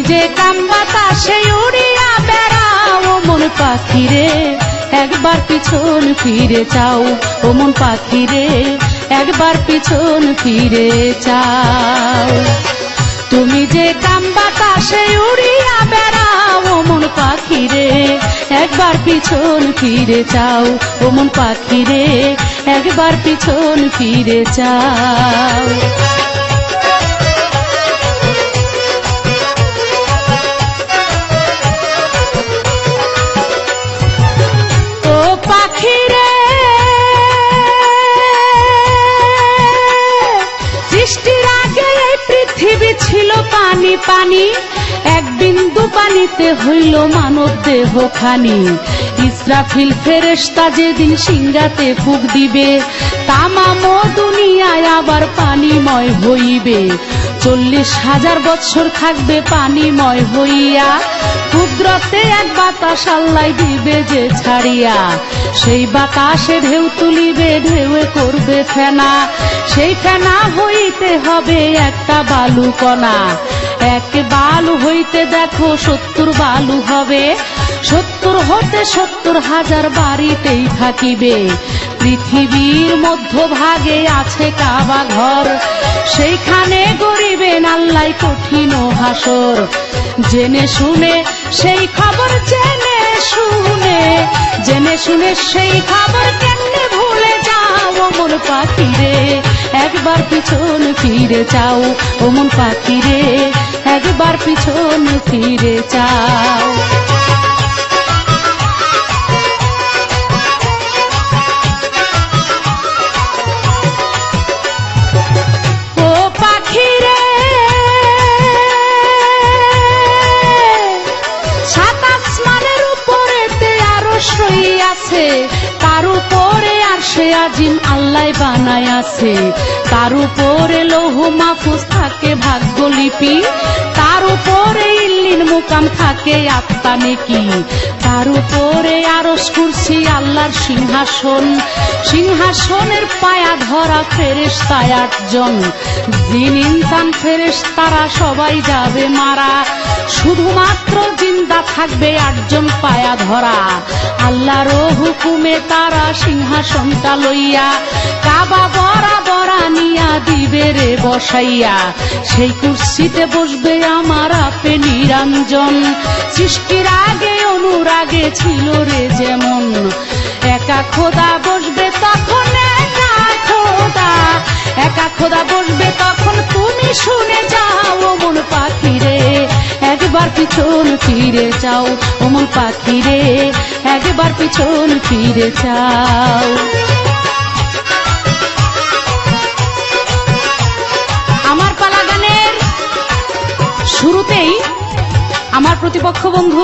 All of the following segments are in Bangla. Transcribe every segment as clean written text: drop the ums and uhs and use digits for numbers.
যে কাম বাতাসে উড়িয়া বেড়াও ও মন পাখি রে, একবার পিছন ফিরে চাও ও মন পাখি রে, একবার পিছন ফিরে চাও। তুমি যে কাম বাতাসে উড়িয়া বেড়াও ও মন পাখি রে, একবার পিছন ফিরে চাও ও মন পাখি রে, একবার পিছন ফিরে চাও। ও পাখি রে, সৃষ্টির আগে এই পৃথিবী ছিল পানি পানি, এক বিন্দু পানিতে হইল মানব দেহ খানি। ইসরাফিল ফেরেশতা যেদিন সিংহাতে ফুঁক দিবে, তামাম দুনিয়ায় আবার পানিময় হইবে। 40,000 বছর থাকবে পানিময় হইয়া, কুদরতে এক বাতাস আল্লাহ দিবে যে ছাড়িয়া। সেই বাতাসে ঢেউ তুলিবে, ঢেউয়ে করবে ফেনা, সেই ফেনা হইতে হবে একটা বালু কণা। এক বালু হইতে দেখো 70 বালু হবে, 70 হতে 70,000 বাড়িতেই থাকিবে। পৃথিবীর মধ্যভাগে আছে কাবা ঘর, সেইখানে গড়িবেন আল্লাহ কঠিন হাসর। জেনে শুনে সেই খবর, জেনে শুনে, জেনে শুনে সেই খবর কেমনে ভুলে যাও ও মন পাখি রে, একবার পিছন ফিরে চাও ও মন পাখি রে, একবার পিছন ফিরে চাও। ও পাখি রে, 7 আসমানের উপরেতে আরশ রহিয়াছে, তার উপরে আরশে আজিম আল্লাহ বানায় আছে। তার উপরে লৌহ মাহফুজ থাকে ভাগ্যলিপি, তার উপরে ইল্লিন মুকাম থাকে আত্মা নেকি। তার উপরে আরশ কুরসি আল্লাহর সিংহাসন, সিংহাসনের পায়া ধরা ফেরেশতা 8 জন। জিন ইনসান ফেরেশতারা সবাই যাবে মারা, শুধুমাত্র জিন্দা থাকবে 8 জন পায়া ধরা। আল্লাহর হুকুমে তারা সিংহাসনটা লইয়া কাবা বরাবর নিয়া দিবে রে বসাইয়া। সেই কুরসিতে বসবে আমার আপে নিরঞ্জন, সৃষ্টির আগে অনুরাগে ছিল রে যেমন। একা খোদা বসবে তখন, একা খোদা, একা খোদা বসবে তখন, তুমি শুনে যাও ও মন পাখি রে, একবার পিছন ফিরে চাও ও মন পাখি রে, একবার পিছন ফিরে চাও। আমার পালা গানের শুরুতেই আমার প্রতিপক্ষ বন্ধু,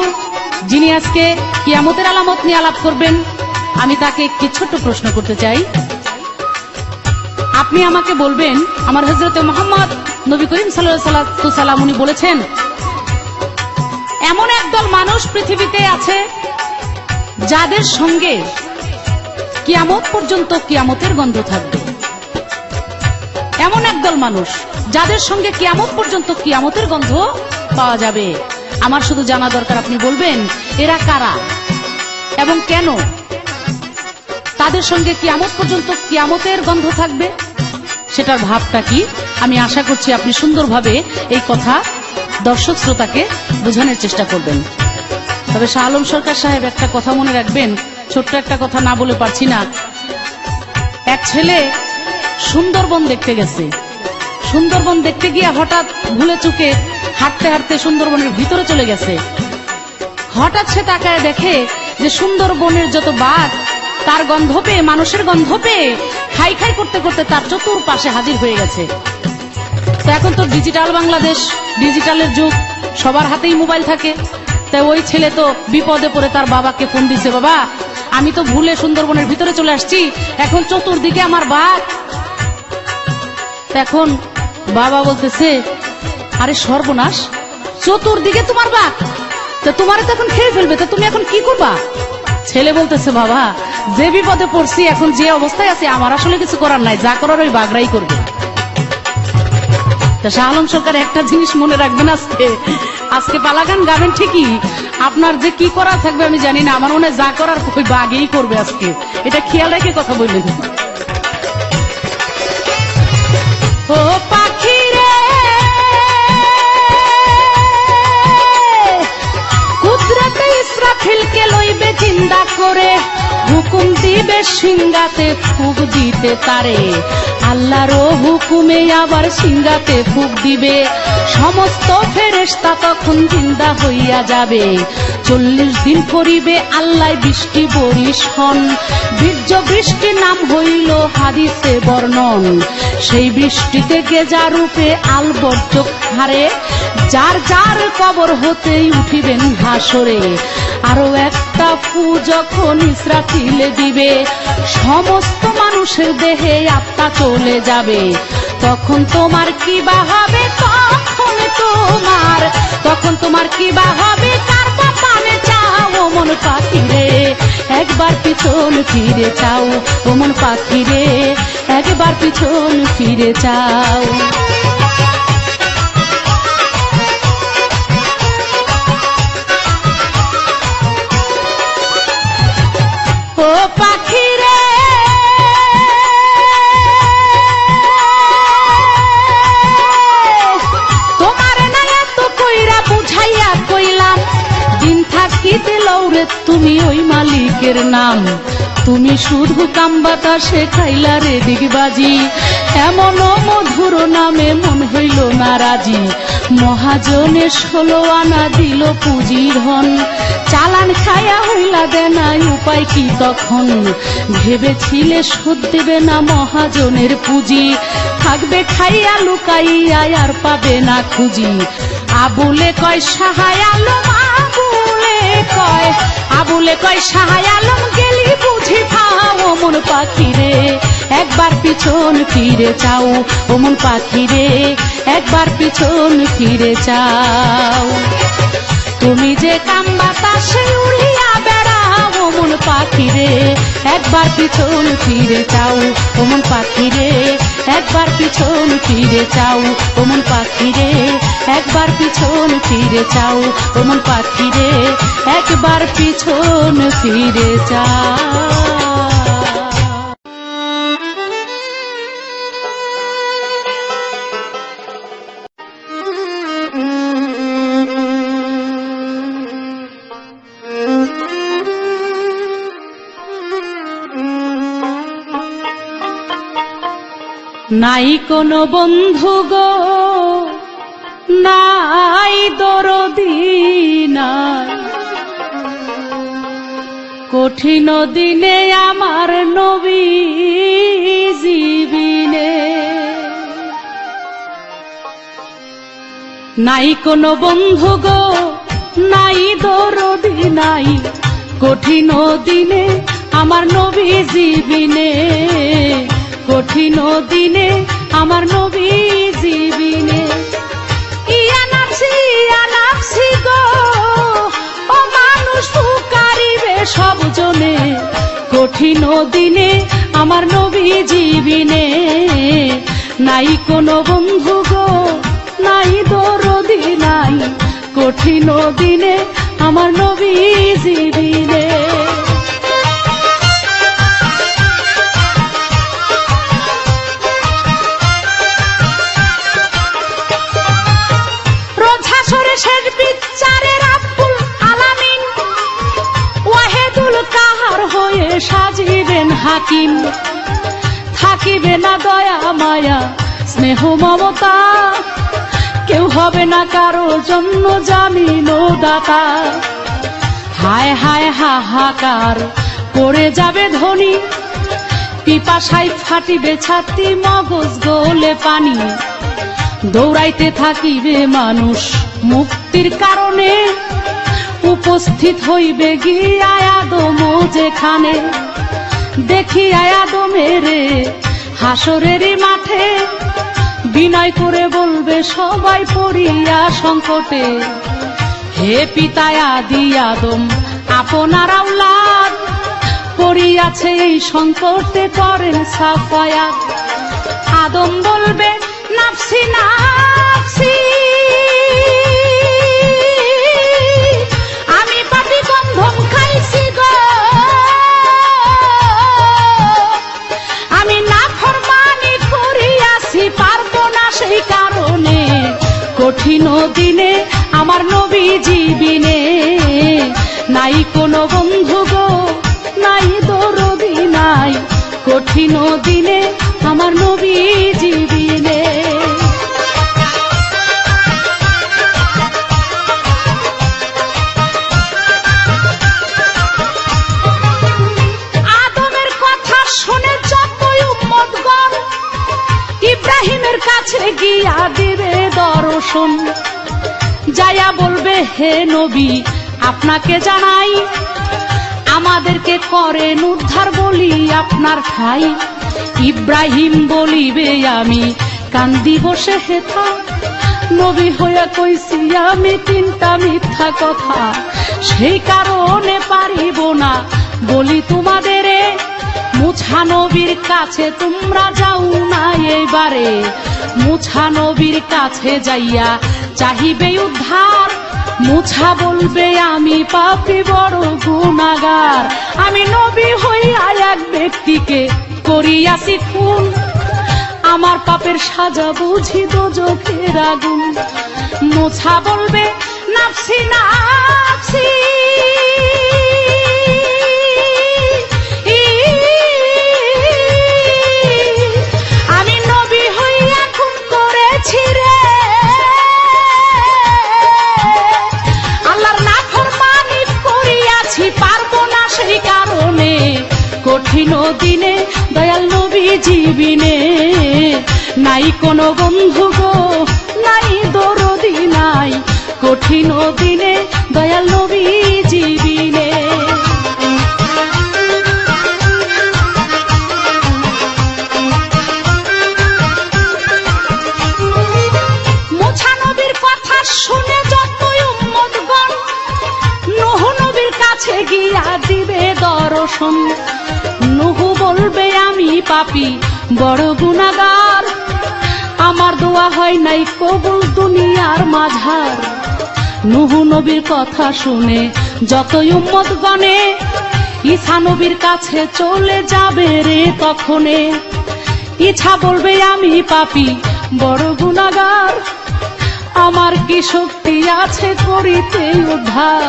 যিনি আজকে কিয়ামতের আলামত নিয়ে আলাপ করবেন, আমি তাকে একটি ছোট্ট প্রশ্ন করতে চাই। আপনি আমাকে বলবেন, আমার হযরতে মুহাম্মদ নবী করিম সাল্লাল্লাহু আলাইহি ওয়াসাল্লাম উনি বলেছেন, এমন একদল মানুষ পৃথিবীতে আছে যাদের সঙ্গে কিয়ামত পর্যন্ত কিয়ামতের গন্ধ থাকবে। এমন একদল মানুষ যাদের সঙ্গে কিয়ামত পর্যন্ত কিয়ামতের গন্ধ পাওয়া যাবে। আমার শুধু জানা দরকার, আপনি বলবেন এরা কারা এবং কেন তাদের সঙ্গে কিয়ামত পর্যন্ত কিয়ামতের গন্ধ থাকবে, সেটার ভাবটা কি। আমি আশা করছি আপনি সুন্দরভাবে এই কথা দর্শক শ্রোতাকে বোঝানোর চেষ্টা করবেন। তবে শাহ আলম সরকার সাহেব একটা কথা মনে রাখবেন, ছোট্ট একটা কথা না বলে পারছি না। এক ছেলে সুন্দরবন দেখতে গেছে, সুন্দরবন দেখতে গিয়ে হঠাৎ ভুলে চুকে হাঁটতে হাঁটতে সুন্দরবনের ভিতরে চলে গেছে। হঠাৎ সে তাকায় দেখে যে সুন্দরবনের যত বাঘ তার গন্ধ পেয়ে, মানুষের গন্ধ পেয়ে খাই খাই করতে করতে তার চতুর্পাশে হাজির হয়ে গেছে। তো এখন তো ডিজিটাল বাংলাদেশ, ডিজিটালের যুগ, সবার হাতেই মোবাইল থাকে। তাই ওই ছেলে তো বিপদে পড়ে তার বাবাকে ফোন দিছে, বাবা আমি তো ভুলে সুন্দরবনের ভিতরে চলে আসছি, এখন চতুর্দিকে আমার বাঘ। এখন বাবা বলতেছে, আরে সর্বনাশ, চতুর্দিকে তোমার বাঘ, তো তোমার তো এখন খেয়ে ফেলবে, তো তুমি এখন কি করবা? ছেলে বলতেছে, বাবা যে বিপদে পড়ছি, এখন যে অবস্থায় আছে আমার আসলে কিছু করার নাই, যা করার ওই বাঘরাই করবে। শাহ আলম সরকার একটা জিনিস মনে রাখবেন, আজকে আজকে পালা গান গাবেন ঠিকই, আপনার যে কি করার থাকবে আমি জানি না, আমার মনে হয় যা করার ওই বাগেই করবে আজকে, এটা খেয়াল রেখে কথা বললেন। ও পাখি রে কুদরতে ইসরাফিলকে লইবে জিন্দা করে, হুকুম দিবে সিংগাতে ফুক দিতে তারে, আল্লাহর হুকুমে আবার সিংগাতে ফুক দিবে, সমস্ত ফেরেশতা তখন জিন্দা হইয়া যাবে, 40 দিন করিবে আল্লাহ বৃষ্টি বরিশন, বীর্য বৃষ্টি নাম হইল হাদিসে বর্ণন, সেই বৃষ্টিতে গেজা রূপে আলবর্জক হারে, যার যার কবর হতেই উঠিবেন হাসরে, আরো একটা ফু যখন ইসরাফিলে দিবে, সমস্ত মানুষের দেহে আত্মা চলে যাবে, তখন তোমার কি বা হবে, তখন তোমার কি বা হবে, কার পানে চাও ও মন পাখি রে, একবার পিছন ফিরে চাও ও মন পাখি রে, একবার পিছন ফিরে চাও। ও পাখি রে তোমার না এত কইরা বুঝাইয়া কইলাম, দিন থাকিতে লৌরে তুমি ওই মালিকের নাম, তুমি শুধু কাম বাতাসে খাইলা রে দিগবাজি, এমন মধুর নামে মন হইল না রাজি, মহাজনে 16 আনা দিল পুঁজি ধন, চালান খায়া হইলা দেনাই উপায় কি তখন, ভেবেছিলে শোধ দেবে না মহাজনের পুঁজি, থাকবে খাইয়া লুকাইয়া আর পাবে না খুঁজি, আবুলে কয় সাহায় আলম, আবুলে কয় সাহায় আলম, গেলি বুঝি পাও ও মন পাখি রে, একবার পিছন ফিরে চাও ও মন পাখি রে, একবার পিছন ফিরে চাও, তুমি যে কাম বাতাসে উড়িয়া বেড়াও ও মন পাখি রে, একবার পিছন ফিরে চাও ও মন পাখি রে, একবার পিছন ফিরে চাও ও মন পাখি রে, একবার পিছন ফিরে চাও ও মন পাখি রে, একবার পিছন ফিরে চাও। নাই কোনো বন্ধু গো, নাই দরদি নাই, কঠিন দিনে আমার নবী জীবিনে, নাই কোনো বন্ধু গো, নাই দরদি নাই, কঠিন দিনে আমার নবী জীবিনে, কঠিন দিনে আমার নবী জীবিনে, ইয়া নাফসি গো, ও মানুষ পুকারিবে সব জনে, কঠিন দিনে আমার নবী জীবিনে, নাই কোনো বন্ধু গো, নাই দরদি নাই, কঠিন দিনে আমার নবী জীবিনে। শেষ বিচারের আব্বুল আলামিন ওয়াহেদুল কাহার হয়ে সাজিবেন হাকিম, থাকিবে না দয়া মায়া স্নেহ মমতা, কেউ হবে না কারো জন্য জামিন ও দাতা, হায় হায় হাহাকার করে যাবে ধনী, পিপাসায় ফাটিবে ছাতি মগজ গোলে পানি, দৌড়াইতে থাকিবে মানুষ মুক্তির কারণে, উপস্থিত হইবে গিয়া আদম যেখানে, দেখি আদমের হাসরের মাঠে, বিনয় করে বলবে সবাই পড়িয়া সংকটে, হে পিতা আদি আদম আপনার আওলাদ, পড়িয়াছে এই সংকটে করেন সাফায়াত, আদম বলবে নাফসি নাফসি, সেই কারণে কঠিন দিনে আমার নবীজি বিনে নাই কোনো বন্ধু গো, নাই দরদি নাই, কঠিন দিনে আমার নবীজি বিনে। আদমের কথা শুনে যতই উম্মতগণ ইব্রাহিমের কাছে গিয়া দিবে দর্শন, যায়া বলবে হে নবী আপনাকে জানাই, আমাদেরকে করেন উদ্ধার বলি আপনার ঠাই। ইব্রাহিম বলিবে আমি কান্দি বসে হেথা, নবী হইয়া কইছি আমি তিনটা মিথ্যা কথা, সেই কারণে পারিব না বলি তোমাদেরে, মুছা নবীর কাছে তোমরা যাও না এইবারে, মুছা নবীর কাছে যাইয়া চাহিবে উদ্ধার, মুছা বলবে আমি পাপী বড় গুনাহগার, আমি নবী হইয়া এক ব্যক্তিকে করিয়াছি খুন, আমার পাপের সাজা বুঝি দোজখের আগুন। মুছা বলবে নাফসি নাফসি, আমি নবী হইয়া খুন করেছি রে, আল্লাহর নাফরমানি করিয়াছি পারবো না সেই কারণে, কঠিন দিনে দয়াল নবীজি বিনে নাই কোনো বন্ধু গো, নাই দরদি নাই, কঠিন দিনে দয়াল নবীজি বিনে। মুছা নবীর কথা শুনে যতই উম্মতগণ নূহ নবীর কাছে গিয়া দিবে দর্শন, নূহ বলবে আমি পাপী বড় গুনাহগার, আমার দোয়া হয় নাই কবুল দুনিয়ার মাঝার। নূহ নবীর কথা শুনে যতই উম্মতগণে ঈসা নবীর কাছে চলে যাবে রে তখনে, ঈসা বলবে আমি পাপী বড় গুনাহগার, আমার কি শক্তি আছে করিতে উদ্ধার,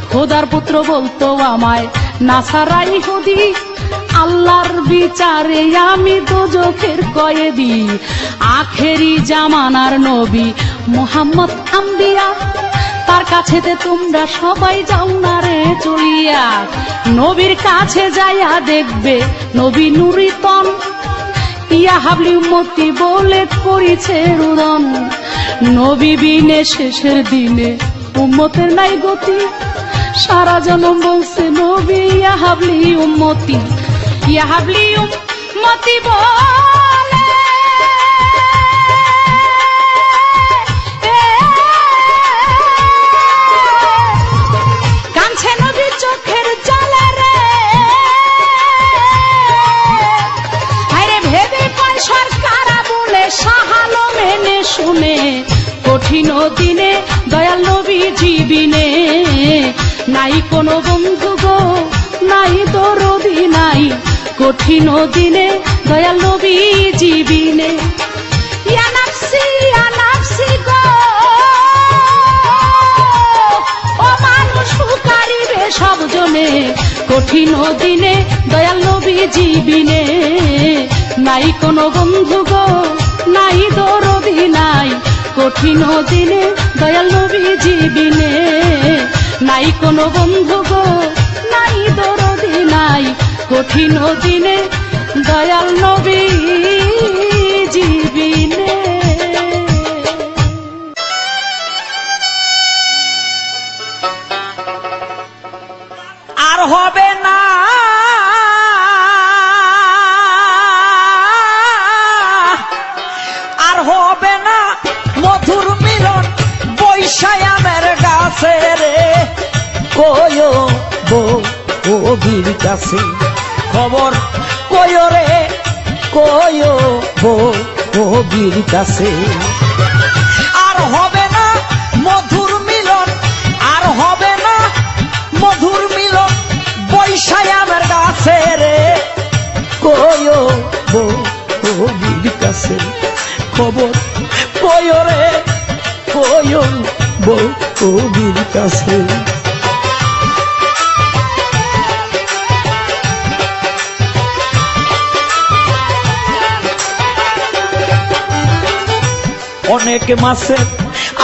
খোদার পুত্র বলতো আমায় নাসারা ইহুদি, আল্লাহর বিচারে আমি দোজখের কয়েদি, আখেরি জামানার নবী মুহাম্মদ আম্বিয়া, তার কাছেতে তোমরা সবাই যাও না রে চলিয়া, নবীর কাছে যাইয়া দেখবে নবী নুরিতন, ইয়া হাবলি উম্মতি বলে করিছে রুদন, নবী বিনে শেষের দিনে উম্মতের নাই গতি, সারা জনম বলছে নবী ইয়া হাবলি উম্মতি, ইয়া হাবলি উম্মতি বলে কাঁদছে নবী চোখের জলে রে, আরে ভেবে কয় সরকার বলে সাহালো মেনে শুনে, কঠিন দিনে দয়াল নবীজি বিনে নাই কোনো বন্ধু গো, নাই দরদি নাই, কঠিন দিনে দয়াল নবীজি বিনে। ইয়া নাফসি গো, ও মানুষ পুকারিবে সব জনে, কঠিন দিনে দয়াল নবীজি বিনে নাই কোনো বন্ধু গো, নাই দরদি নাই, কঠিন দিনে দয়াল নবীজি বিনে নাই কোনো বন্ধু গো, নাই দরদি নাই, কঠিন দিনে দয়াল নবীজি বিনে। আর হবে না আর হবে না মধুর মিলন বৈশায়ামের গাছে রে, কয়ো বীর কাছে খবর কয়ো রে, কয়ো বীর কাছে। আর হবে না মধুর মিলন, আর হবে না মধুর মিলন বৈশায়ামের গাছে রে, কয়ো বীর কাছে খবর কয়ো রে কয়ো বউগির কাছে। অনেক মাসে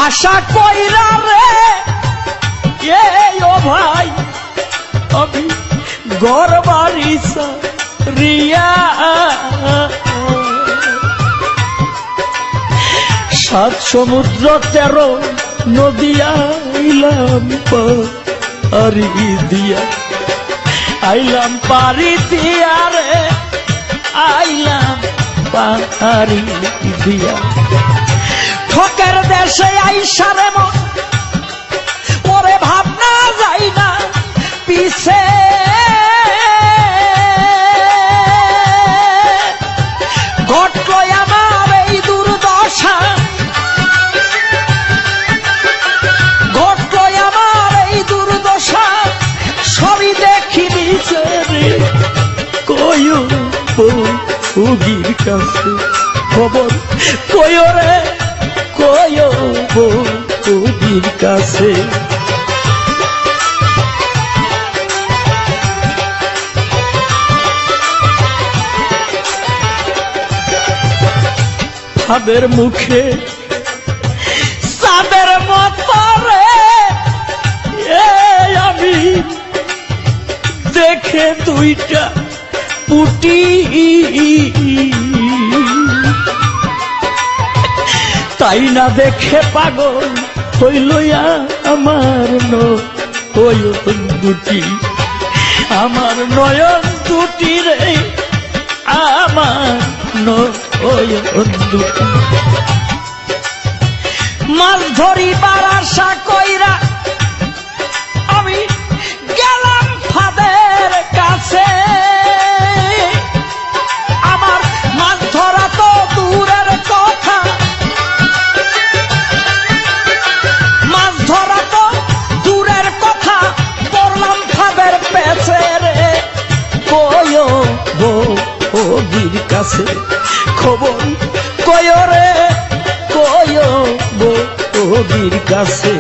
আশা কইরা রে ও ভাই আমি ঘর বাড়ি রিয়া সাত সমুদ্র 13 নদী আইলাম পারি দিয়া আইলাম পারি দিয়া রে আইলাম পারি দিয়া ঠকের দেশে আইসারে মন ওরে ভাবনা যাই না পিছে ঘটলো আমার এই দুর্দশা ঘটলো আমার এই দুর্দশা সবই দেখি নিচে রে কয়ো বউগির কাছে খবর কয়ো রে কয়ো বউগির কাছে। ফাদের মুখে চাঁদের মতো রে আমি দেখে দুইটা পুটি তাই না দেখে পাগল হইল আমার নয়ন দুটি আমার নয়ন দুটি রে আমার নয়ন দুটি। মাছ ধরিবার আশা কইরা আমি গেলাম ফাদের কাছে আমার মাছ ধরা তো দূরের কথা মাছ ধরা তো দূরের কথা পড়লাম ফাদের পেছে রে কয়ো বউগির কাছে খবর কয়ো রে কয়ো বউগির কাছে।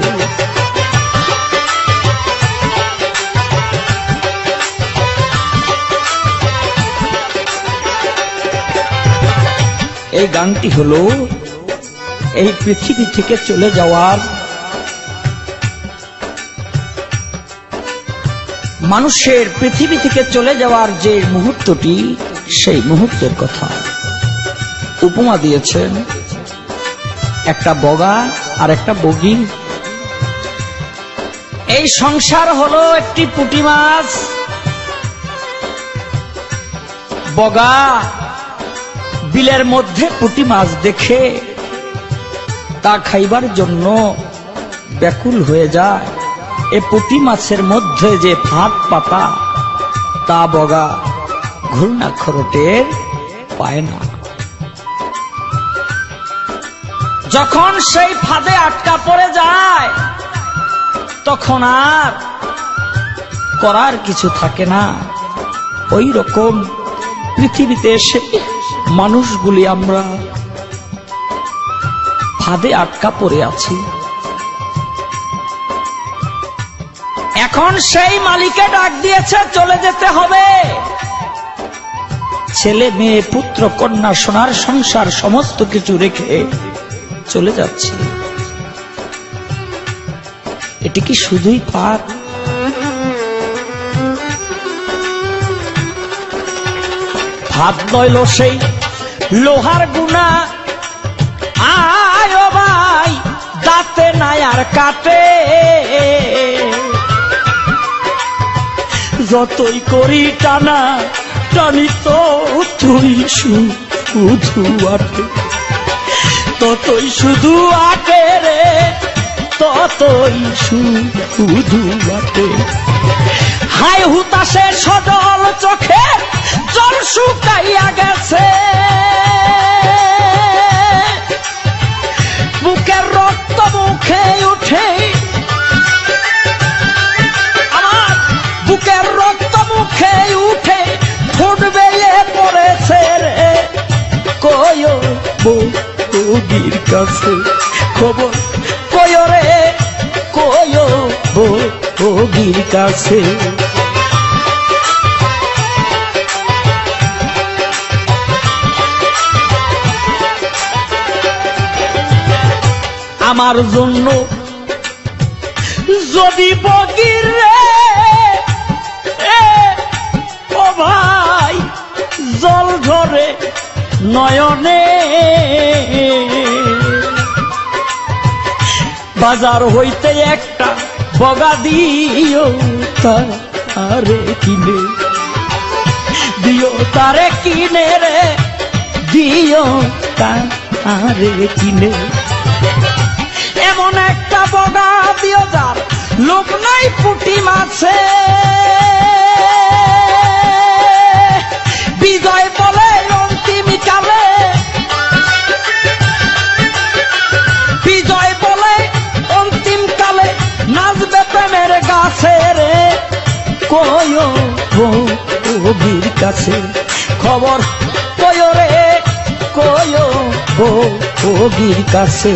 এই গানটি হলো এই পৃথিবী থেকে চলে যাওয়ার মানুষের পৃথিবী থেকে চলে যাওয়ার যে মুহূর্তটি সেই মুহূর্তের কথা উপমা দিয়েছেন একটা বগা আর একটা বগি। এই সংসার হলো একটি পুঁটি মাছ। বগা বিলের মধ্যে পুঁটি মাছ দেখে তা খাইবার জন্য ব্যাকুল হয়ে যায়। এ পুঁটি মাছের মধ্যে যে ফাঁদ পাতা তা বগা ঘূর্ণাক্ষরটের পায় না। যখন সেই ফাঁদে আটকা পড়ে যায় তখন আর করার কিছু থাকে না। ওই রকম পৃথিবীতে এসে মানুষগুলি আমরা ফাঁদে আটকা পড়ে আছি। এখন সেই মালিকে ডাক দিয়েছে চলে যেতে হবে। ছেলে মেয়ে পুত্র কন্যা সোনার সংসার সমস্ত কিছু রেখে চলে যাচ্ছে। এটি কি শুধুই পাপ? ভাত নইল সেই লোহার গুণা আয় ভাই দাঁতে নাই আর কাটে। যতই করি টানা টানি তো তুই শুধু আটে ততই শুধু আটে রে ততই শুধু আটে। হাই হুতাশে সজল চোখে জল শুকাইয়া গেছে বুকের রক্ত মুখে উঠে আমার বুকের রক্ত মুখে উঠে ফুটবে পড়েছে রে কয়ো ভোগীর কাছে খবর কয় রে কয় ভোগীর কাছে। আমার জন্য যদি বগির রে ও ভাই জল ঝরে নয়নে, বাজার হইতে একটা বগা দিও তারে কিনে, দিও তারে কিনে রে দিও তারে কিনে। এমন একটা বগা দিও যার লোক নাই পুঁটি মাছে, বিজয় বলে অন্তিম কালে, বিজয় বলে অন্তিম কালে নাচবে প্রেমের গাছে রে কয় ভোগীর কাছে খবর কয় রে কয় ভোগীর কাছে।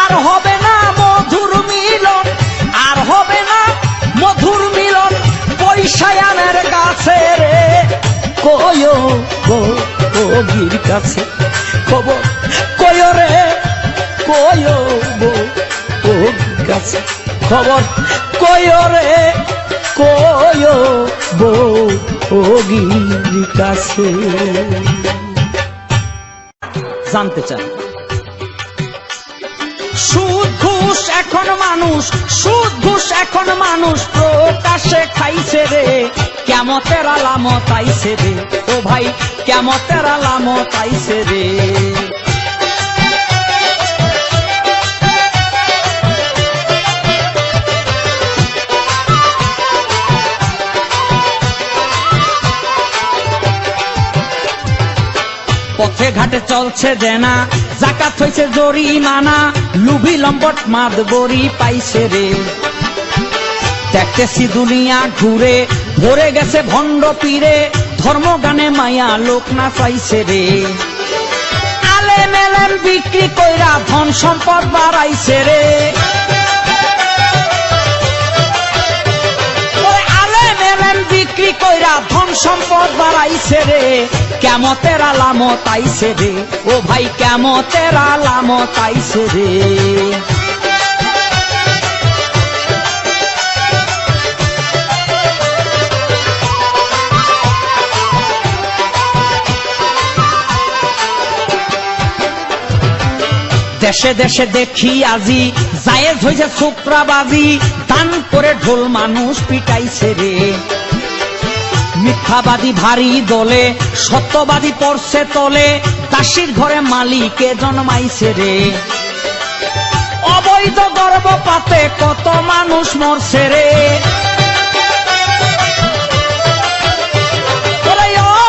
আর হবে না মধুর মিলন, আর হবে না মধুর মিলন পয়সায়ানের কাছে রে কয় ভোগীর কাছে খবর কয় রে কয় ভোগীর কাছে খবর কয় রে কয় ভোগীর কাছে। জানতে চান সুদ ঘুষ এখন মানুষ, সুদ ঘুষ এখন মানুষ প্রকাশে খাইছে রে, কিয়ামতের আলামত আইছে রে ও ভাই, কিয়ামতের আলামত আইছে রে। পথে ঘাটে চলছে দেনা, জাকাত হইছে জরিমানা, লুভি লম্বট মাদবরি পাইছে রে। দেখতেছি দুনিয়া ঘুরে ভরে গেছে ভণ্ড পীরে, ধর্ম গানে মায়া লোক না চাইছে রে। আলেম এলেম বিক্রি কইরা ধন সম্পদ বাড়াইছে রে, আলেম এলেম বিক্রি কইরা ধন সম্পদ বাড়াইছে রে, কিয়ামতের আলামত আইছে রে ও ভাই, কিয়ামতের আলামত আইছে রে। দেশে দেশে দেখি আজি জায়েজ হইছে ছোকরাবাজি, দান করে ঢোল মানুষ পিটাইছে রে। মিথ্যাবাদী ভারী দলে সত্যবাদী পড়ছে তলে, দাসীর ঘরে মালিকে জন্মাইছে রে। অবৈধ গর্ভপাতে কত মানুষ মরছে রে,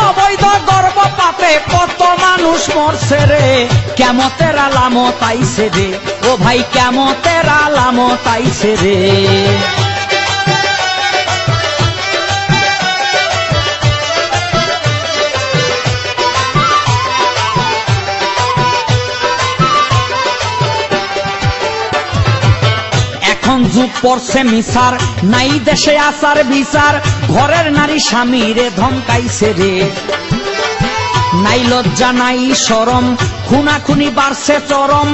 অবৈধ গর্ভপাতে কত মানুষ মরছে রে, কিয়ামতের আলামত আইছে রে ও ভাই, কিয়ামতের আলামত আইছে রে। এখন যুগ পড়ছে মিসার, নাই দেশে আসার বিচার, ঘরের নারী স্বামীরে ধমকাইছে রে। নাই লজ্জা নাই শরম, খুনাখুনি বাড়ছে চরম,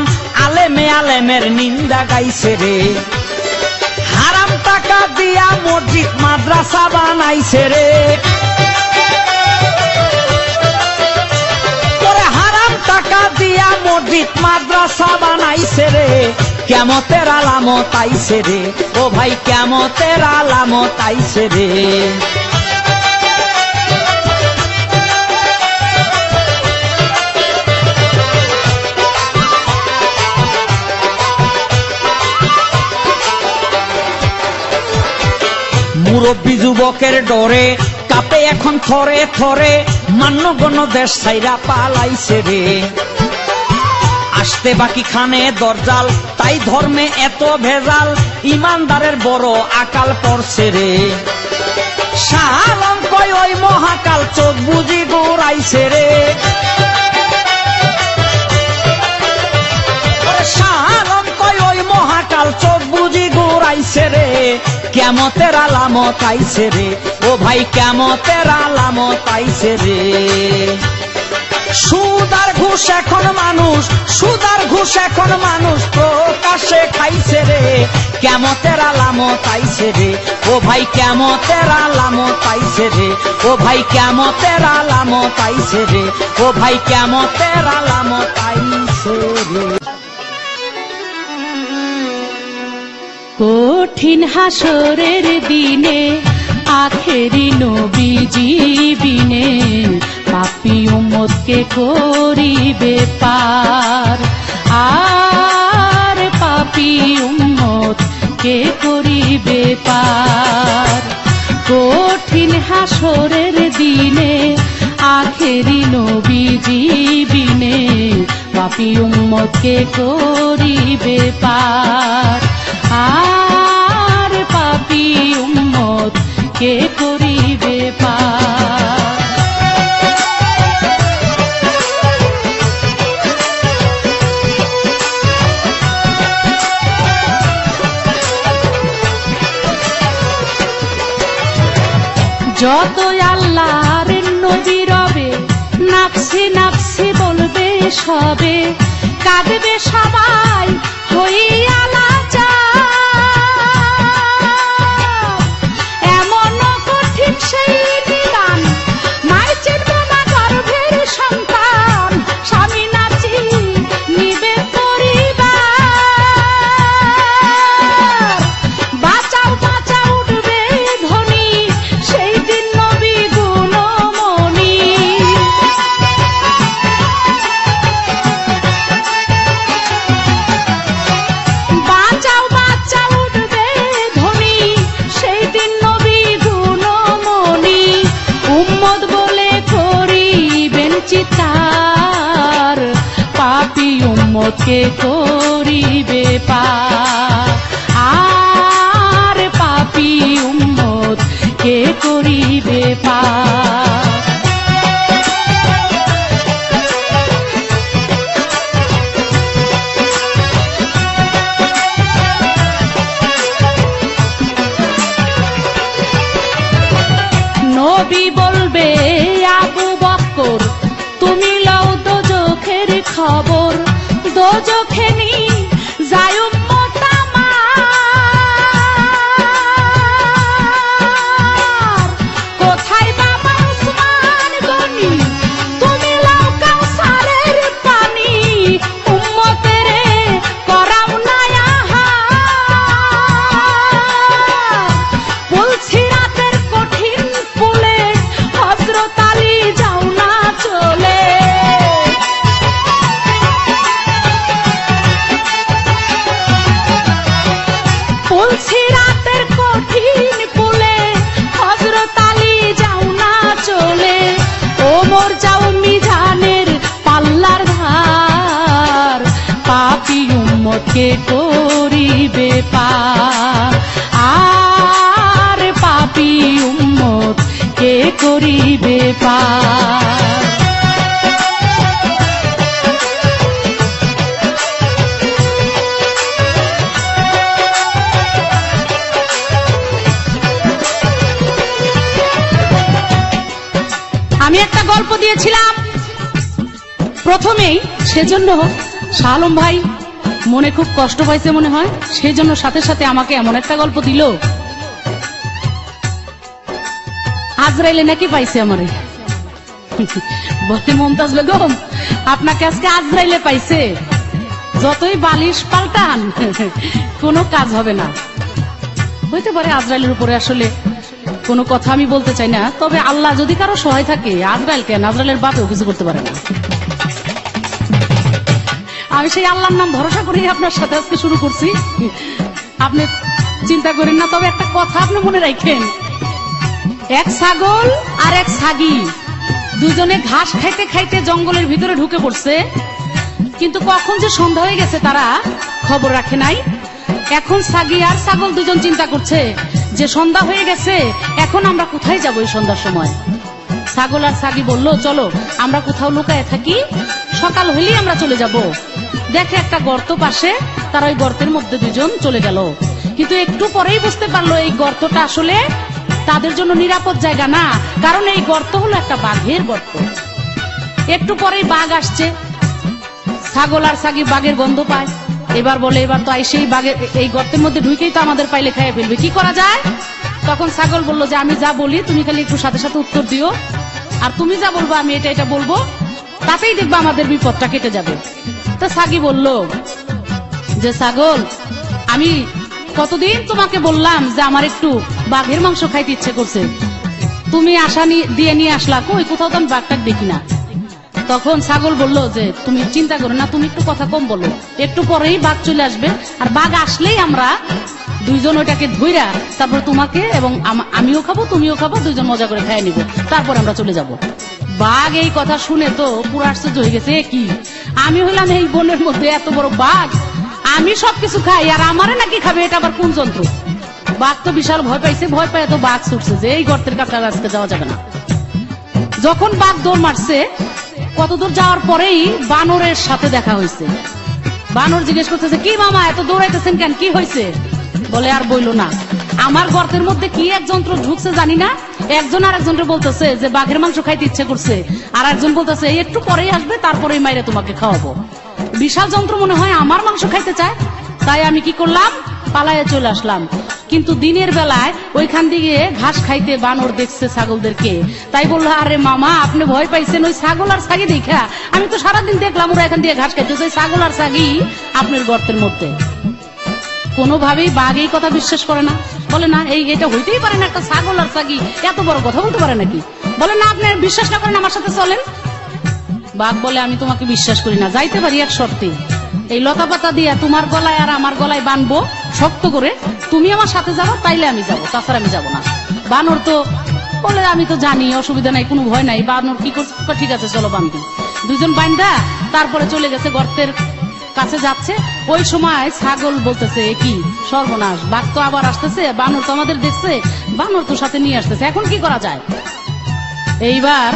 আলেমে আলেমের নিন্দা গাইছে রে। হারাম টাকা দিয়া মসজিদ মাদ্রাসা বানাইছে রে, হারাম টাকা দিয়া মসজিদ মাদ্রাসা বানাইছে রে, কিয়ামতের আলামত আইছে রে ও ভাই, কিয়ামতের আলামত আইছে রে। মুরব্বী যুবকের ডরে কাঁপে এখন থরে থরে, মান্যগণ্য দেশ ছাইরা পালাইছে রে। আসতে বাকি খানে দরজাল, তাই ধর্মে এত ভেজাল, ইমানদারের বড় আকাল পড়ছে রে। শাহ আলম কয় ওই মহাকাল চোখ বুঝি গোড়াইছে রে, খাইছে রে, কিয়ামতের আলামত আইছে রে, ও ভাই কিয়ামতের আলামত আইছে রে। সুদ আর ঘুষ এখন মানুষ, সুদ আর ঘুষ এখন মানুষ প্রকাশ্যে খাইছে রে, কিয়ামতের আলামত আইছে রে, ও ভাই কিয়ামতের আলামত আইছে রে, ও ভাই কিয়ামতের আলামত আইছে রে, ও ভাই কিয়ামতের আলামত আইছে রে। কঠিন হাসরের দিনে আখেরি নবীজি বিনে পাপী উম্মতকে করিবে পার, আর পাপী উম্মতকে করিবে পার। কঠিন হাসরের দিনে আখেরি নবীজি বিনে পাপী উম্মতকে করিবে পার, আর পাপী উম্মতকে করিবে পার। যত আল্লাহর নবী রবে নাফসি নাফসি বলবে সবে, কাঁদবে সবাই হইয়া লাচার। এমন কঠিন সেই নিদান মায় চিনবে না গর্ভের সন্তান, স্বামী নাচি নিবে পরিবার। বাঁচাও বাঁচাও উঠবে ধ্বনি সেই দিন নবী গুণমণি। বাঁচাও বাঁচাও উঠবে ধ্বনি সেই দিন নবী গুণমণি। উম্মত বলে করিবেন চিৎকার, পাপী উম্মতকে করিবে পার, আর পাপী উম্মতকে করিবে পার। নবী বলবে আবু বকর তুমি লও দোজখের খবর, দোজখে নি যায় উম্মত আমার। কোথায় বাবা উসমান গনি তুমি লও কাউসারের পানি, উম্মতের করাও না আহার। বলছি রাতের কঠিন পুলে হযরত আলী যাও না চলে। বলছি রাতের কঠিন পুলে হযরত আলী যাও না চলে। ওমর যাও মিজানের পাল্লার ধার, পাপী উম্মতকে করিবে পার, আর পাপী উম্মতকে করিবে পার। আমি একটা গল্প দিয়েছিলাম প্রথমেই, সেজন্য শাহ আলম ভাই মনে খুব কষ্ট পাইছে মনে হয়, সেই জন্য সাথে সাথে আমাকে এমন একটা গল্প দিল। আজরাইলে নাকি পাইছে আমারে, বলে মমতাজ বেগম আপনাকে আজকে আজরাইলে পাইছে, যতই বালিশ পাল্টান কোনো কাজ হবে না। হইতে পারে আজরাইলের উপরে আসলে কোনো কথা আমি বলতে চাই না, তবে আল্লাহ যদি কারো সহায় থাকে আজরাইল কেন, আজরাইলের বাপেও কিছু করতে পারে না। আমি সেই আল্লাহর নাম ভরসা করে আপনার সাথে আজকে শুরু করছি, আপনি চিন্তা করেন না। তবে একটা কথা আপনি মনে রাখেন, এক ছাগল আর এক ছাগি দুজনে ঘাস খাইতে খাইতে জঙ্গলের ভিতরে ঢুকে পড়ছে, কিন্তু কখন যে সন্ধ্যা হয়ে গেছে তারা খবর রাখে নাই। এখন ছাগি আর ছাগল দুজন চিন্তা করছে যে সন্ধ্যা হয়ে গেছে, এখন আমরা কোথায় যাবো এই সন্ধ্যার সময়। ছাগল আর ছাগি বলল চলো আমরা কোথাও লুকায় থাকি, সকাল হইলেই আমরা চলে যাব। দেখে একটা গর্ত পাশে, তারা ওই গর্তের মধ্যে দুজন চলে গেল। কিন্তু একটু পরেই বুঝতে পারলো এই গর্তটা আসলে তাদের জন্য নিরাপদ জায়গা না, কারণ এই গর্ত হলো একটা বাঘের গর্ত। একটু পরেই বাঘ আসছে, ছাগল আর ছাগি বাঘের গন্ধ পায়। এবার বলে এবার তো সেই বাঘের এই গর্তের মধ্যে ঢুকেই তো আমাদের পাইলে খাইয়ে ফেলবে, কি করা যায়? তখন ছাগল বললো যে আমি যা বলি তুমি খালি একটু সাথে সাথে উত্তর দিও, আর তুমি যা বলবো আমি এটা এটা বলবো, তাতেই দেখবো আমাদের বিপদটা কেটে যাবে। তো ছাগি বলল যে ছাগল, আমি কতদিন তোমাকে বললাম যে আমার একটু বাঘের মাংস খাইতে ইচ্ছে করছে, তুমি আশা দিয়ে নিয়ে আসলা, কই কোথাও তো আমি বাঘটাক দেখি না। তখন ছাগল বলল যে তুমি চিন্তা করো না, তুমি একটু কথা কম বলো, একটু পরেই বাঘ চলে আসবে, আর বাঘ আসলেই আমরা দুইজন ওইটাকে ধইরা তারপর তোমাকে এবং আমিও খাবো তুমিও খাবো, দুইজন মজা করে খাইয়ে নিব, তারপর আমরা চলে যাব। বাঘ এই কথা শুনে তো পুরো আশ্চর্য হয়ে গেছে, কি আমি হইলাম এই বনের মধ্যে এত বড় বাঘ, আমি সবকিছু খাই আর আমারে নাকি খাবে, এটা আবার কোন যন্ত্র? বাঘ তো বিশাল ভয় পাইছে, ভয় পায় তো বাঘ ছুটছে যে এই গর্তের কাছে আজকে যাওয়া যাবে না। যখন বাঘ দৌড় মারছে, কতদূর যাওয়ার পরেই বানরের সাথে দেখা হয়েছে। বানর জিজ্ঞেস করতেছে, কি মামা এত দৌড়াইতেছেন কেন, কি হয়েছে? বলে আর বইলো না, আমার গর্তের মধ্যে কি এক যন্ত্র ঢুকছে জানি না, একজন আর একজনকে বলতেছে যে বাঘের মাংস খাইতে ইচ্ছে করছে, আর একজন বলতেছে একটু পরেই আসবে তারপরেই মাইরে তোমাকে খাওয়াবো। বিশাল যন্ত্র মনে হয় আমার মাংস খাইতে চায়, তাই আমি কি করলাম, পালায়ে চলে আসলাম। কিন্তু দিনের বেলায় ওইখান দিয়ে ঘাস খাইতে বানর দেখছে ছাগলদেরকে, তাই বললো আরে মামা আপনি ভয় পাইছেন ওই ছাগল আর ছাগি দেখা, আমি তো সারাদিন দেখলাম ওরা এখান দিয়ে ঘাস খাইতেছে, ছাগল আর ছাগি আপনার গর্তের মধ্যে। কোনোভাবেই বাঘ এই কথা বিশ্বাস করে না, বলে না এটা হইতেই পারে না, একটা ছাগল আর ছাগি এত বড় কথা বলতে পারে নাকি? বলে না আপনি বিশ্বাস না করেন আমার সাথে চলেন। বাঘ বলে আমি তোমাকে বিশ্বাস করি না, যাইতে পারি এক শর্তে, এই লতা পাতা দিয়ে তোমার গলায় আর আমার গলায় বানবো শক্ত করে, তুমি আমার সাথে যাবো তাইলে আমি যাবো, তাছাড়া আমি যাবো না। বানর তো বলে আমি তো জানি অসুবিধা নাই, কোনো ভয় নাই। বানর কি করছে, ঠিক আছে চলো বান্ধি, দুজন বান্ধা তারপরে চলে গেছে গর্তের কাছে যাচ্ছে। ওই সময় ছাগল বলতেছে কি সর্বনাশ, বাঘ তো আবার আসতেছে, বানর তো আমাদের দেখছে, বানর তো সাথে নিয়ে আসতেছে, এখন কি করা যায়? এইবার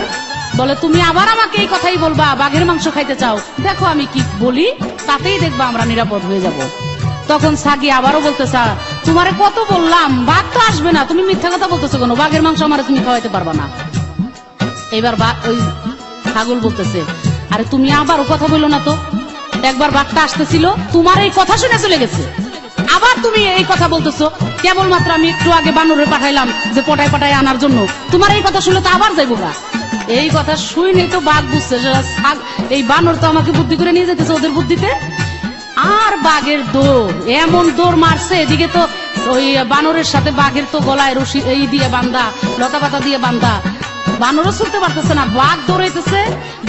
বলে তুমি আবার আমাকে এই কথাই বলবা, বাঘের মাংস খাইতে চাও, দেখো আমি কি বলি, তাতেই দেখবা আমরা নিরাপদ হয়ে যাব। তখন ছাগি আবারও বলতেছে, তোমারে কত বললাম বাঘ তো আসবে না, তুমি মিথ্যা কথা বলতেছো কেন, বাঘের মাংস আমারে তুমি খাওয়াইতে পারবা না। এবার ওই ছাগল বলতেছে, আরে তুমি আবারও কথা বললো না তো, একবার বাঘটা আসতেছিল তোমার এই কথা শুনে চলে গেছে, আবার তুমি এই কথা বলতেছো, কেবলমাত্র আমি একটু আগে বানরে পাঠাইলাম যে পটায় পটায় আনার জন্য, তোমার এই কথা শুনলে তো আবার যাইবো গা। এই কথা শুনে তো বাঘ বুঝছে এই বানর তো আমাকে বুদ্ধি করে নিয়ে যেতেছে ওদের বুদ্ধিতে। আর বাঘের দৌড়, এমন দৌড় মারছে, এদিকে তো ওই বানরের সাথে বাঘের তো গলায় রশি এই দিয়ে বান্ধা, লতা পাতা দিয়ে বান্ধা, বানরও ছুটতে পারতেছে না, বাঘ দৌড়াইতেছে,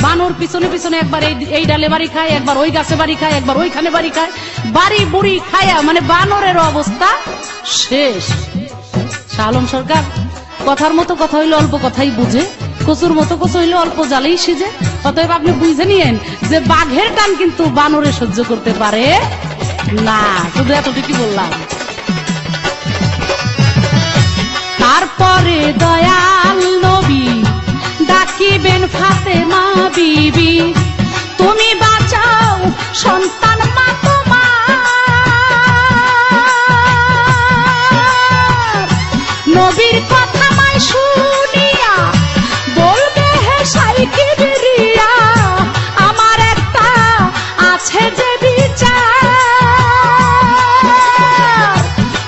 বানর পিছনে পিছনে একবার এই ডালে বাড়ি খায়, একবার ওই গাছে বাড়ি খায়, একবার ওইখানে বাড়ি খায়, বাড়ি বুড়ি খায়া মানে বানরের অবস্থা শেষ। শাহ আলম সরকার কথার মতো কথা হইলে অল্প কথাই বুঝে, কচুর মতো কচু হইলে অল্প জালেই সিজে। অতএব আপনি বুঝে নিয়েন যে বাঘের টান কিন্তু বানরে সহ্য করতে পারে না। শুধু এতটুকু বললাম। তারপরে দয়াল নবী ডাকিবেন ফাতেমা বিবি, তুমি বাঁচাও সন্তান মা তোমার। নবীর কথা মাই শুনিয়া বলবে হে সাইকি বিরিয়া, আমার একটা আছে যে বিচার।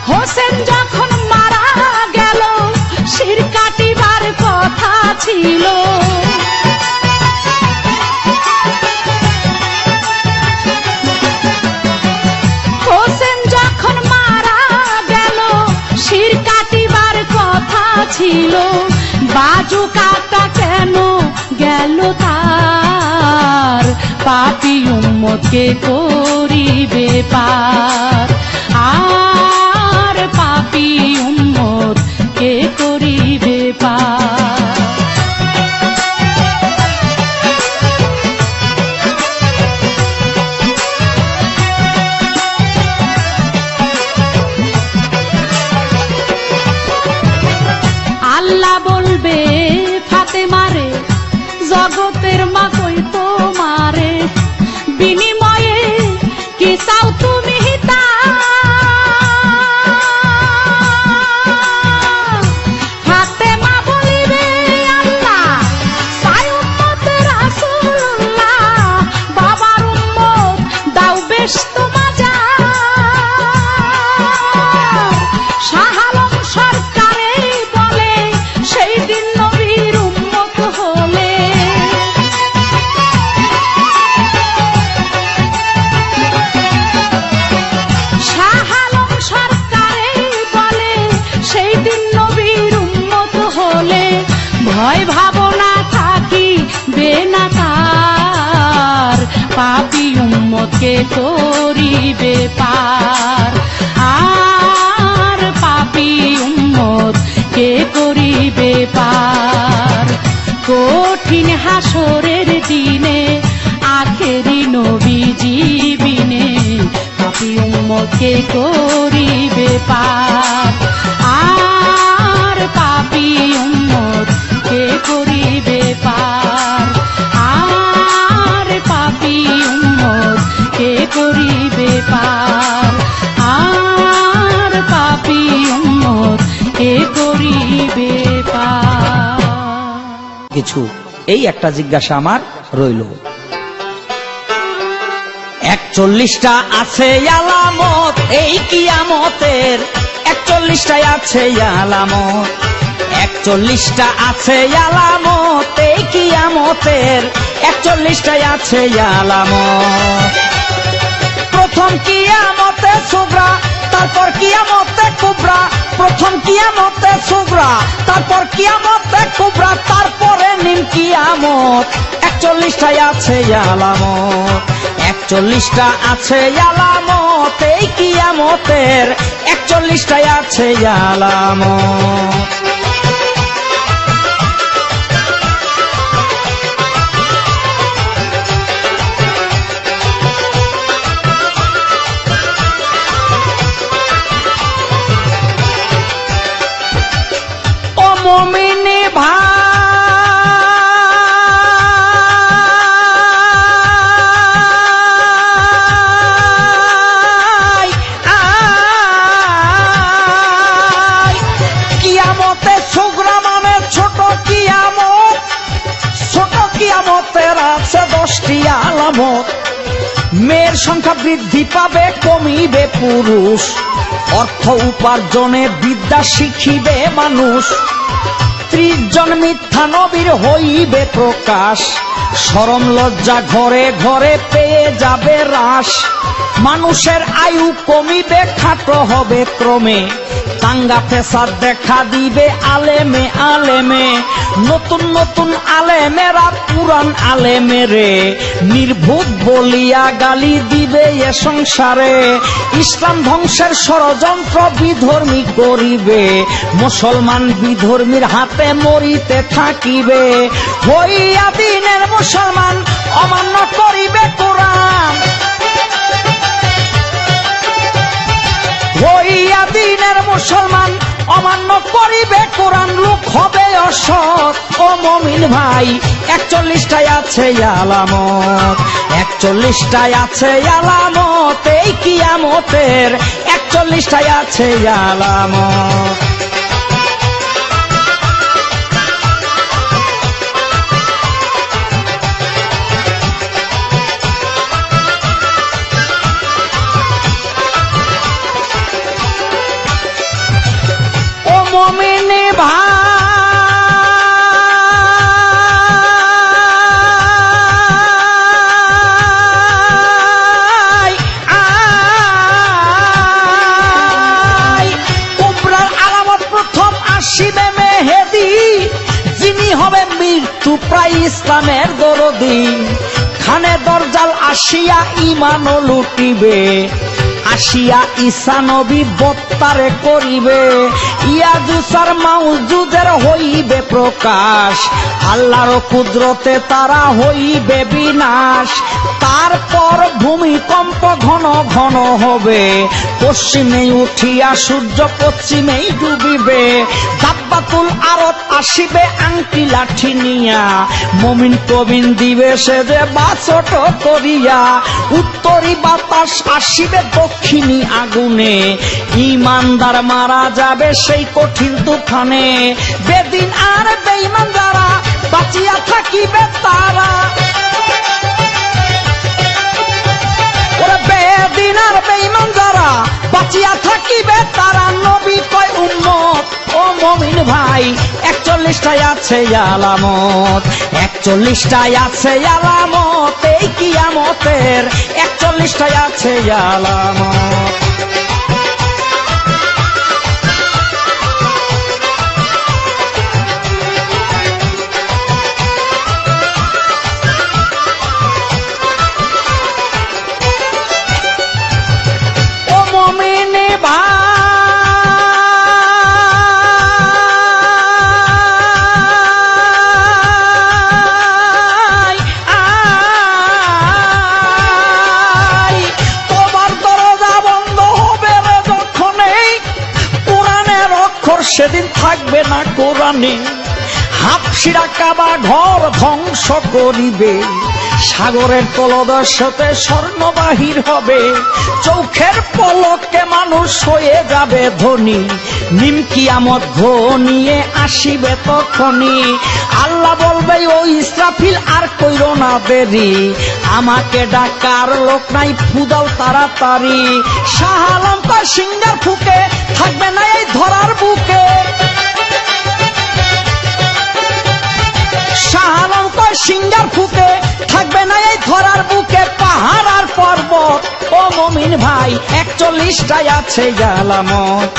হোসেন যখন মারা গেল শির কাটিবার কথা ছিল, হোসেন যখন মারা গেল শির কাটিবার কথা ছিল, বাজু কাটা কেন গেল তার, পাপী উম্মতকে করিবে পার, আর পাপী উম্মত কে করিবে পার। আল্লাহ বলবে ফাতেমারে, জগতের মা কই তোমারে, বিনিময়ে কি চাও তুমি তা বেহেশত মাজার শাহ আলম সরকারে বলে সেই দিন নবীর উম্মত হলে শাহ আলম সরকারে বলে সেই দিন নবীর উম্মত হলে ভয় ভাবনা থাকিবে না তার পাপী উম্মতকে করিবে পার আর পাপী উম্মতকে করিবে পার কঠিন হাসরের দিনে আখেরি নবীজি বিনে পাপী উম্মতকে করিবে পার আর পাপী উম্মতকে করিবে পার আর পাপী উম্মতকে করিবে পার আর পাপী উম্মতকে করিবে পার। কিছু এই একটা জিজ্ঞাসা আমার রইল। 41টা আছে আলামত এই কিয়ামতের, 41টায় আছে আলামত, 41টা আছে আলামত এই কিয়ামতের, 41টায় আছে আলামত। প্রথম কিয়ামতে সুগরা, তারপর কিয়ামতে কুবরা, প্রথম কিয়ামতে সুগরা, তারপর কিয়ামতে কুবরা, তারপরে নিম কিয়ামত। 41টায় আছে আলামত, 41টা আছে আলামত এই কিয়ামতের, 41টায় আছে আলামত। ও মুমিনি ভাই কিয়ামতে সুগরা মানে ছোট কিয়ামত, ছোট কিয়ামতের আছে 10টি আলামত। মেয়ের সংখ্যা বৃদ্ধি পাবে, কমিবে পুরুষ, অর্থ উপার্জনে বিদ্যা শিখিবে মানুষ, 30 জন মিথ্যা নবীর হইবে প্রকাশ, শরম লজ্জা ঘরে ঘরে পেয়ে যাবে হ্রাস, মানুষের আয়ু কমিবে, খাটো হবে ক্রমে, দাঙ্গা ফেসাদ দেখা দিবে আলেমে আলেমে, নতুন নতুন আলেমেরা পুরান আলেমেরে নির্ভুত বলিয়া গালি দিবে এ সংসারে, ইসলাম ধ্বংসের ষড়যন্ত্র বিধর্মী করিবে, মুসলমান বিধর্মীর হাতে মরিতে থাকিবে, হইয়া দিনের মুসলমান অমান্য করিবে কোরআন, হইয়া দিনের মুসলমান অমান্য করিবে কোরআন, লোক হবে অসৎ। ও মুমিন ভাই 41টায় আছে আলামত, 41টায় আছে আলামত এই কিয়ামতের, 41টায় আছে আলামত। ও মুমিনি ভাই কুবরার আলামত প্রথম আসিবে মেহেদী, যিনি হবে মৃত্যু প্রায় ইসলামের দরদী, খানে দরজাল আসিয়া ইমানও লুটিবে, আসিয়া ঈসা নবী বত্তারে করিবে, ইয়াজুসার মাউজুদের হইবে প্রকাশ, আল্লাহর কুদরতে তারা হইবে বিনাশ, তারপর ভূমিকম্প ঘন ঘন হবে, পশ্চিমে উঠিয়া সূর্য পশ্চিমেই ডুবিবে, দাব্বাতুল আরত আসিবে আংটি লাঠি নিয়া, মুমিন প্রবীণ দিবে সে যে বাছট করিয়া, উত্তরি বাতাস আসিবে দক্ষিণী আগুনে, ইমানদার মারা যাবে সেই কঠিন তুফানে, বেদিন আর বেঈমান যারা বাঁচিয়া থাকিবে তারা, ওরে বাঁচিয়া থাকিবে তারা নবী কয় উম্মত। ও মুমিন ভাই 41টায় আছে আলামত, 41টায় আছে আলামত, এই কিয়ামতের 41টায় আছে আলামত। ও মুমিন ভাই সেদিন থাকবে না কোরআনে, হাফসিরা কাবা ঘর ধ্বংস করিবে, সাগরের তলদেশে স্বর্ণ বাহির হবে, চোখের পলকে মানুষ হয়ে যাবে ধনী, নিম কিয়ামত ঘনিয়ে আসিবে তখনই। আল্লাহ বলবে ও ইসরাফিল আর কইরো না দেরি, আমাকে ডাকার লোক নাই ফুদাও তাড়াতাড়ি। শাহ আলম তার সিঙ্গার ফুকে থাকবে না এই ধরার বুকে, শাহ আলম তার সিঙ্গার ফুকে থাকবে না এই ধরার বুকে, পাহাড় আর পর্বত। ও মুমিন ভাই 41টায় আছে আলামত,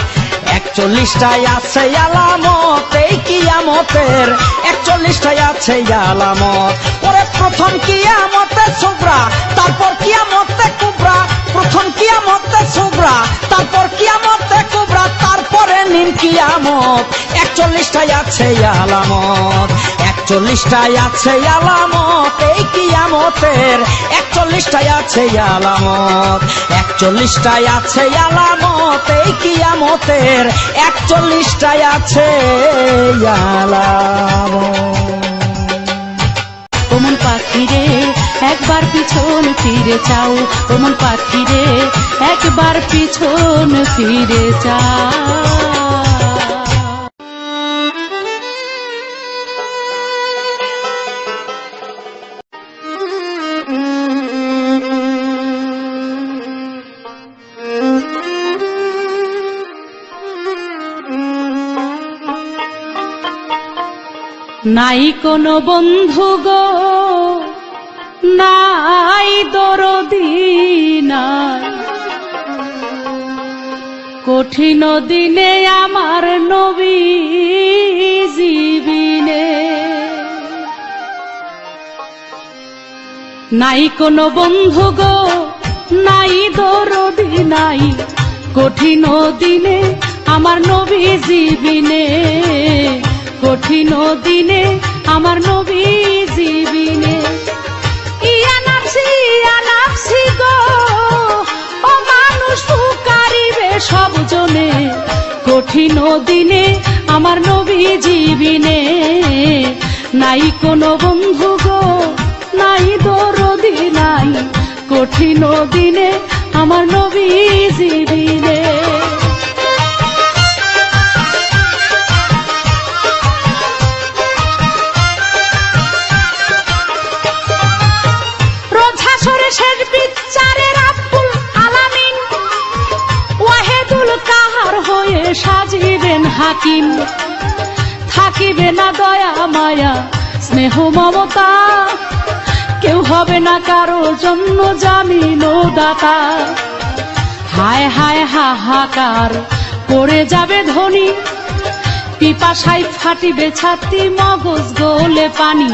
41টায় আছে আলামত, এই কিয়ামতের 41টায় আছে আলামত। পরে প্রথম কিয়ামতে সুগরা, তারপর কিয়ামতে কুবরা, প্রথম কিয়ামতে সুগরা, তারপর কিয়ামতে কুবরা, তারপরে নিম কিয়ামত। 41টায় আছে আলামত, 41টায় আছে আলামত, এই কিয়ামতের 41টায় আছে আলামত, 41টায় আছে আলামত, এই কিয়ামতের 41টায় আছে আলামত। ওমন পাখিরে একবার পিছন ফিরে চাও, ওমন পাখিরে একবার পিছন ফিরে চাও। নাই কোনো বন্ধু গো, নাই দরদি নাই, কঠিন দিনে আমার নবী জীবিনে। নাই কোনো বন্ধু গো, নাই দরদি নাই, কঠিন দিনে আমার নবী জীবিনে, কঠিন দিনে আমার নবী জীবিনে। ইয়া নাফসি গো, ও মানুষ পুকারিবে সব জনে, কঠিন দিনে আমার নবী জীবিনে। নাই কোনো বন্ধু গো, নাই দরদি নাই, কঠিন দিনে আমার নবী জীবিনে। শেষ বিচারের আব্বুল আলামিন ওয়াহেদুল কাহার হয়ে সাজিবেন হাকিম, থাকিবে না দয়া মায়া স্নেহ মমতা, কেউ হবে না কারো জন্য জামিন ও দাতা। হায় হায় হাহাকার পড়ে যাবে ধনী, পিপাসায় ফাটিবে ছাতি, মগজ গলে পানি,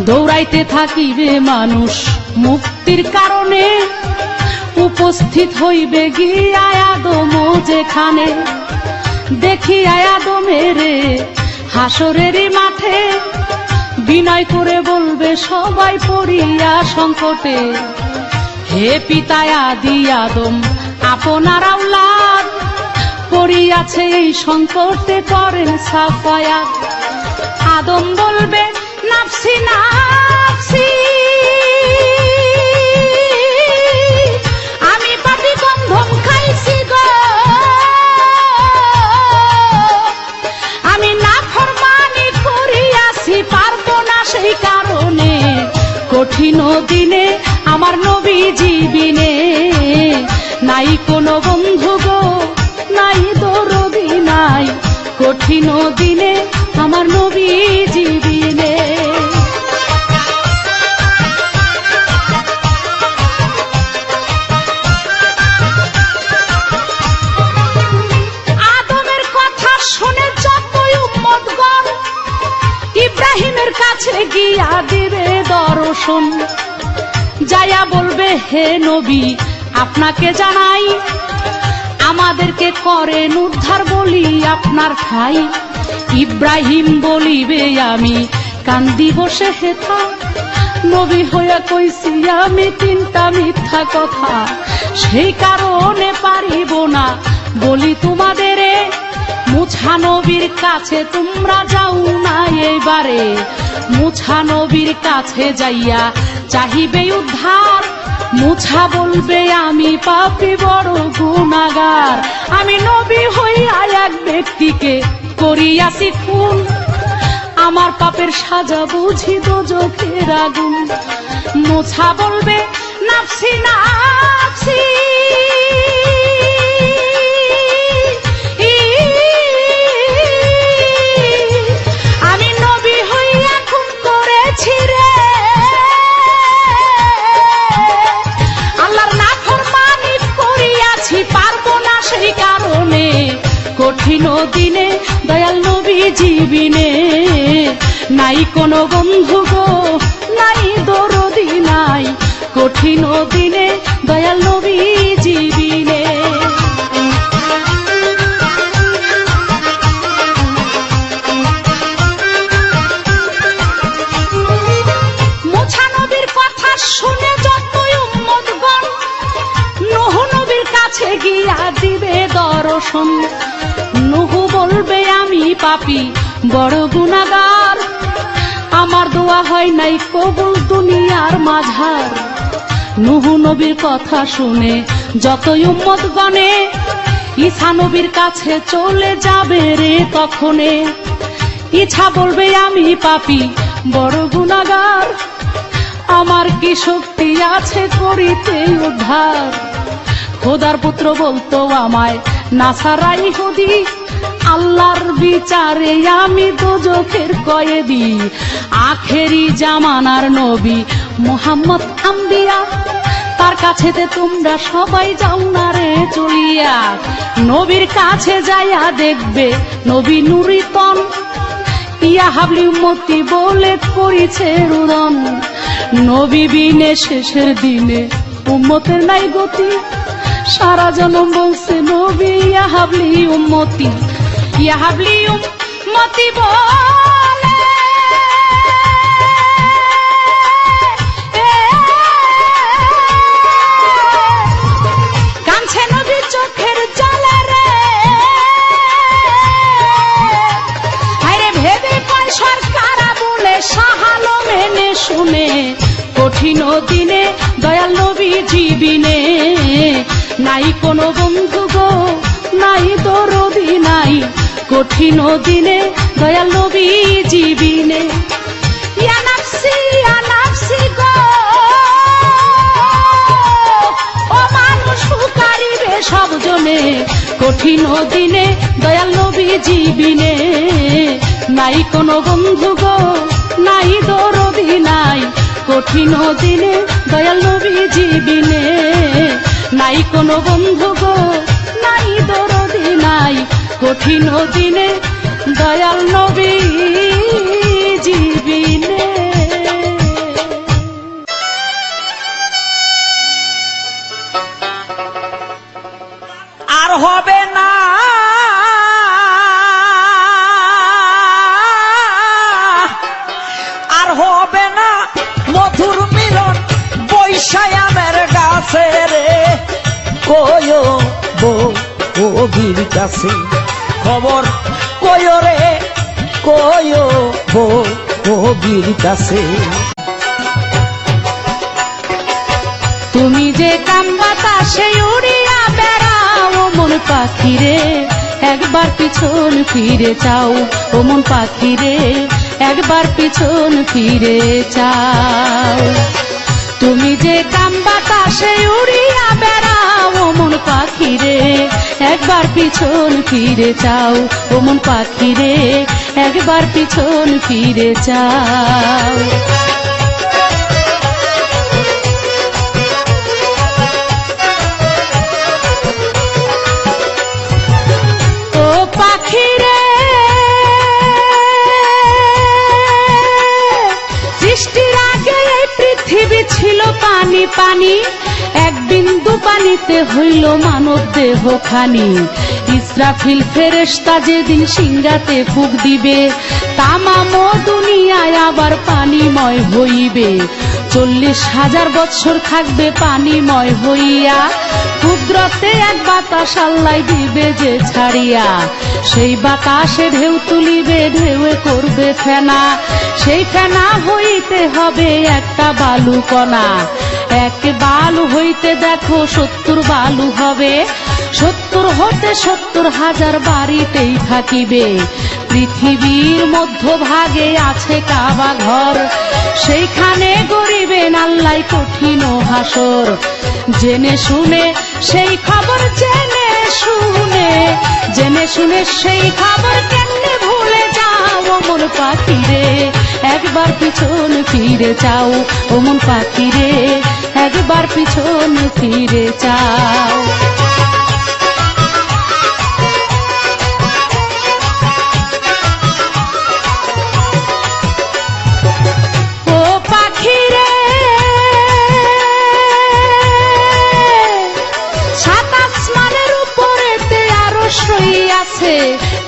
দৌড়াইতে থাকিবে মানুষ মুক্তির কারণে, উপস্থিত হইবে গিয়া আদম যেখানে। দেখি আদমের হাসরের মাঠে, বিনয় করে বলবে সবাই পড়িয়া সংকটে, হে পিতা আদি আদম আপনার আওলাদ, পড়িয়াছে এই সংকটে করেন সাফায়াত। আদম বলবে নাফসি নাফসি, আমি পাপী গন্ধম খাইছি গো, আমি নাফরমানি করিয়াছি, পারবো না সেই কারণে, কঠিন দিনে আমার নবী জীবিনে। নাই কোনো বন্ধু কঠিন দিনে আমার নবীজি বিনে। আদমের কথা শুনে যতই উম্মতগণ ইব্রাহিমের কাছে গিয়া দিবে দর্শন, যায়া বলবে হে নবী আপনাকে জানাই, আমাদেরকে করেন উদ্ধার বলি আপনার ঠাই। ইব্রাহিম বলিবে আমি কান্দি বসে হেথা, নবী হইয়া কইছি আমি তিনটা মিথ্যা কথা, সেই কারণে পারিব না বলি তোমাদেরে। মুছা নবীর কাছে তোমরা যাও না এইবারে, মুছা নবীর কাছে যাইয়া চাহিবে উদ্ধার। মুছা বলবে আমি পাপী বড় গুনাহগার, আমি নবী হইয়া এক ব্যক্তিকে করিয়াছি খুন, আমার পাপের সাজা বুঝি দোজখের আগুন। মুছা বলবে নাফসি নাফসি, আমি নবী হইয়া খুন করেছি রে, আল্লাহর নাফরমানি করিয়াছি পারবো না সেই কারণে। কঠিন দিনে দয়াল নবীজি বিনে, নাই কোনো বন্ধু গো নাই দরদি নাই, কঠিন দিনে দয়াল নবীজি বিনে। মুছা নবীর কথা শুনে যতই উম্মতগণ নূহ নবীর কাছে গিয়া দিবে দর্শন, নূহ বলবে আমি পাপী বড় গুনাহগার, আমার দোয়া হয় নাই কবুল দুনিয়ার মাঝার। নূহ নবীর কথা শুনে যতই উম্মতগণে ঈসা নবীর কাছে চলে যাবে রে তখনে। ঈসা বলবে আমি পাপী বড় গুনাহগার, আমার কি শক্তি আছে করিতে উদ্ধার। খোদার পুত্র বলতো আমায় নাসারা ইহুদি, আল্লাহর বিচারে আমি দোজখের কয়েদি। আখেরি জামানার নবী মুহাম্মদ আম্বিয়া, তার কাছেতে তোমরা সবাই যাও না রে চলিয়া। নবীর কাছে যাইয়া দেখবে নবী নুরিতন, ইয়া হাবলি উম্মতি বলে করিছে রুদন। নবী বিনে শেষের দিনে উম্মতের নাই গতি, সারা জনম বলছে নবী ইয়া হাবলি উম্মতি, ইয়া হাবলি উম্মতি বলে। কাঁদছে নবী চোখের জলে রে, হায়রে ভেবে কয় সরকারা বলে সাহালো মেনে শুনে। কঠিন দিনে দয়াল নবীজি বিনে, নাই কোনো বন্ধু গো নাই দরদি নাই, কঠিন দিনে দয়াল নবীজি বিনে। ইয়া নাফসি গো ও মানুষ পুকারিবে সব জনে, কঠিন দিনে দয়াল নবীজি বিনে, নাই কোনো বন্ধু গো নাই দরদি নাই, কঠিন দিনে দয়াল নবীজি বিনে, নাই কোনো বন্ধু গো নাই দরদি নাই, কঠিন দিনে দয়াল নবীজি বিনে। আর হবে না আর হবে না মধুর মিলন বৈশায়ামের গাছে রে, কয়ো বীর কাছে খবর কয়ো রে, কয়ো বীর কাছে। তুমি যে কাম বাতাসে উড়িয়া বেড়াও মন পাখি রে, একবার পিছন ফিরে চাও ও মন পাখি রে, একবার পিছন ফিরে চাও। তুমি যে কাম বাতাসে উড়িয়া বেড়াও মন পাখি রে, একবার পিছন ফিরে চাও, ও মন পাখি রে একবার পিছন ফিরে চাও। ও পাখি রে সৃষ্টির আগে এই পৃথিবী ছিল পানি পানি, এক বিন্দু পানিতে হইল মানব দেহ খানি। ইসরাফিল ফেরেশতা যেদিন সিংহাতে ফুঁক দিবে, তামাম দুনিয়ায় আবার পানিময় হইবে। 40,000 বৎসর থাকবে পানিময় হইয়া, কুদরতে এক বাতাস আল্লাহ দিবে যে ছাড়িয়া। সেই বাতাসে ঢেউ তুলিবে, ঢেউয়ে করবে ফেনা, সেই ফেনা হইতে হবে একটা বালু কণা। এক বালু হইতে দেখো 70 বালু হবে, 70 হতে 70,000 বাড়িতেই থাকিবে। পৃথিবীর মধ্যভাগে আছে কাবা ঘর, সেইখানে গড়িবেন আল্লাহ কঠিন হাসর। জেনে শুনে সেই খবর জেনে শুনে সেই খবর কেমনে ভুলে যাও, ও মন পাখি রে একবার পিছন ফিরে চাও, ও মন পাখি রে একবার পিছন ফিরে চাও। ও পাখি রে সাত আসমানের উপরেতে আরশ আছে,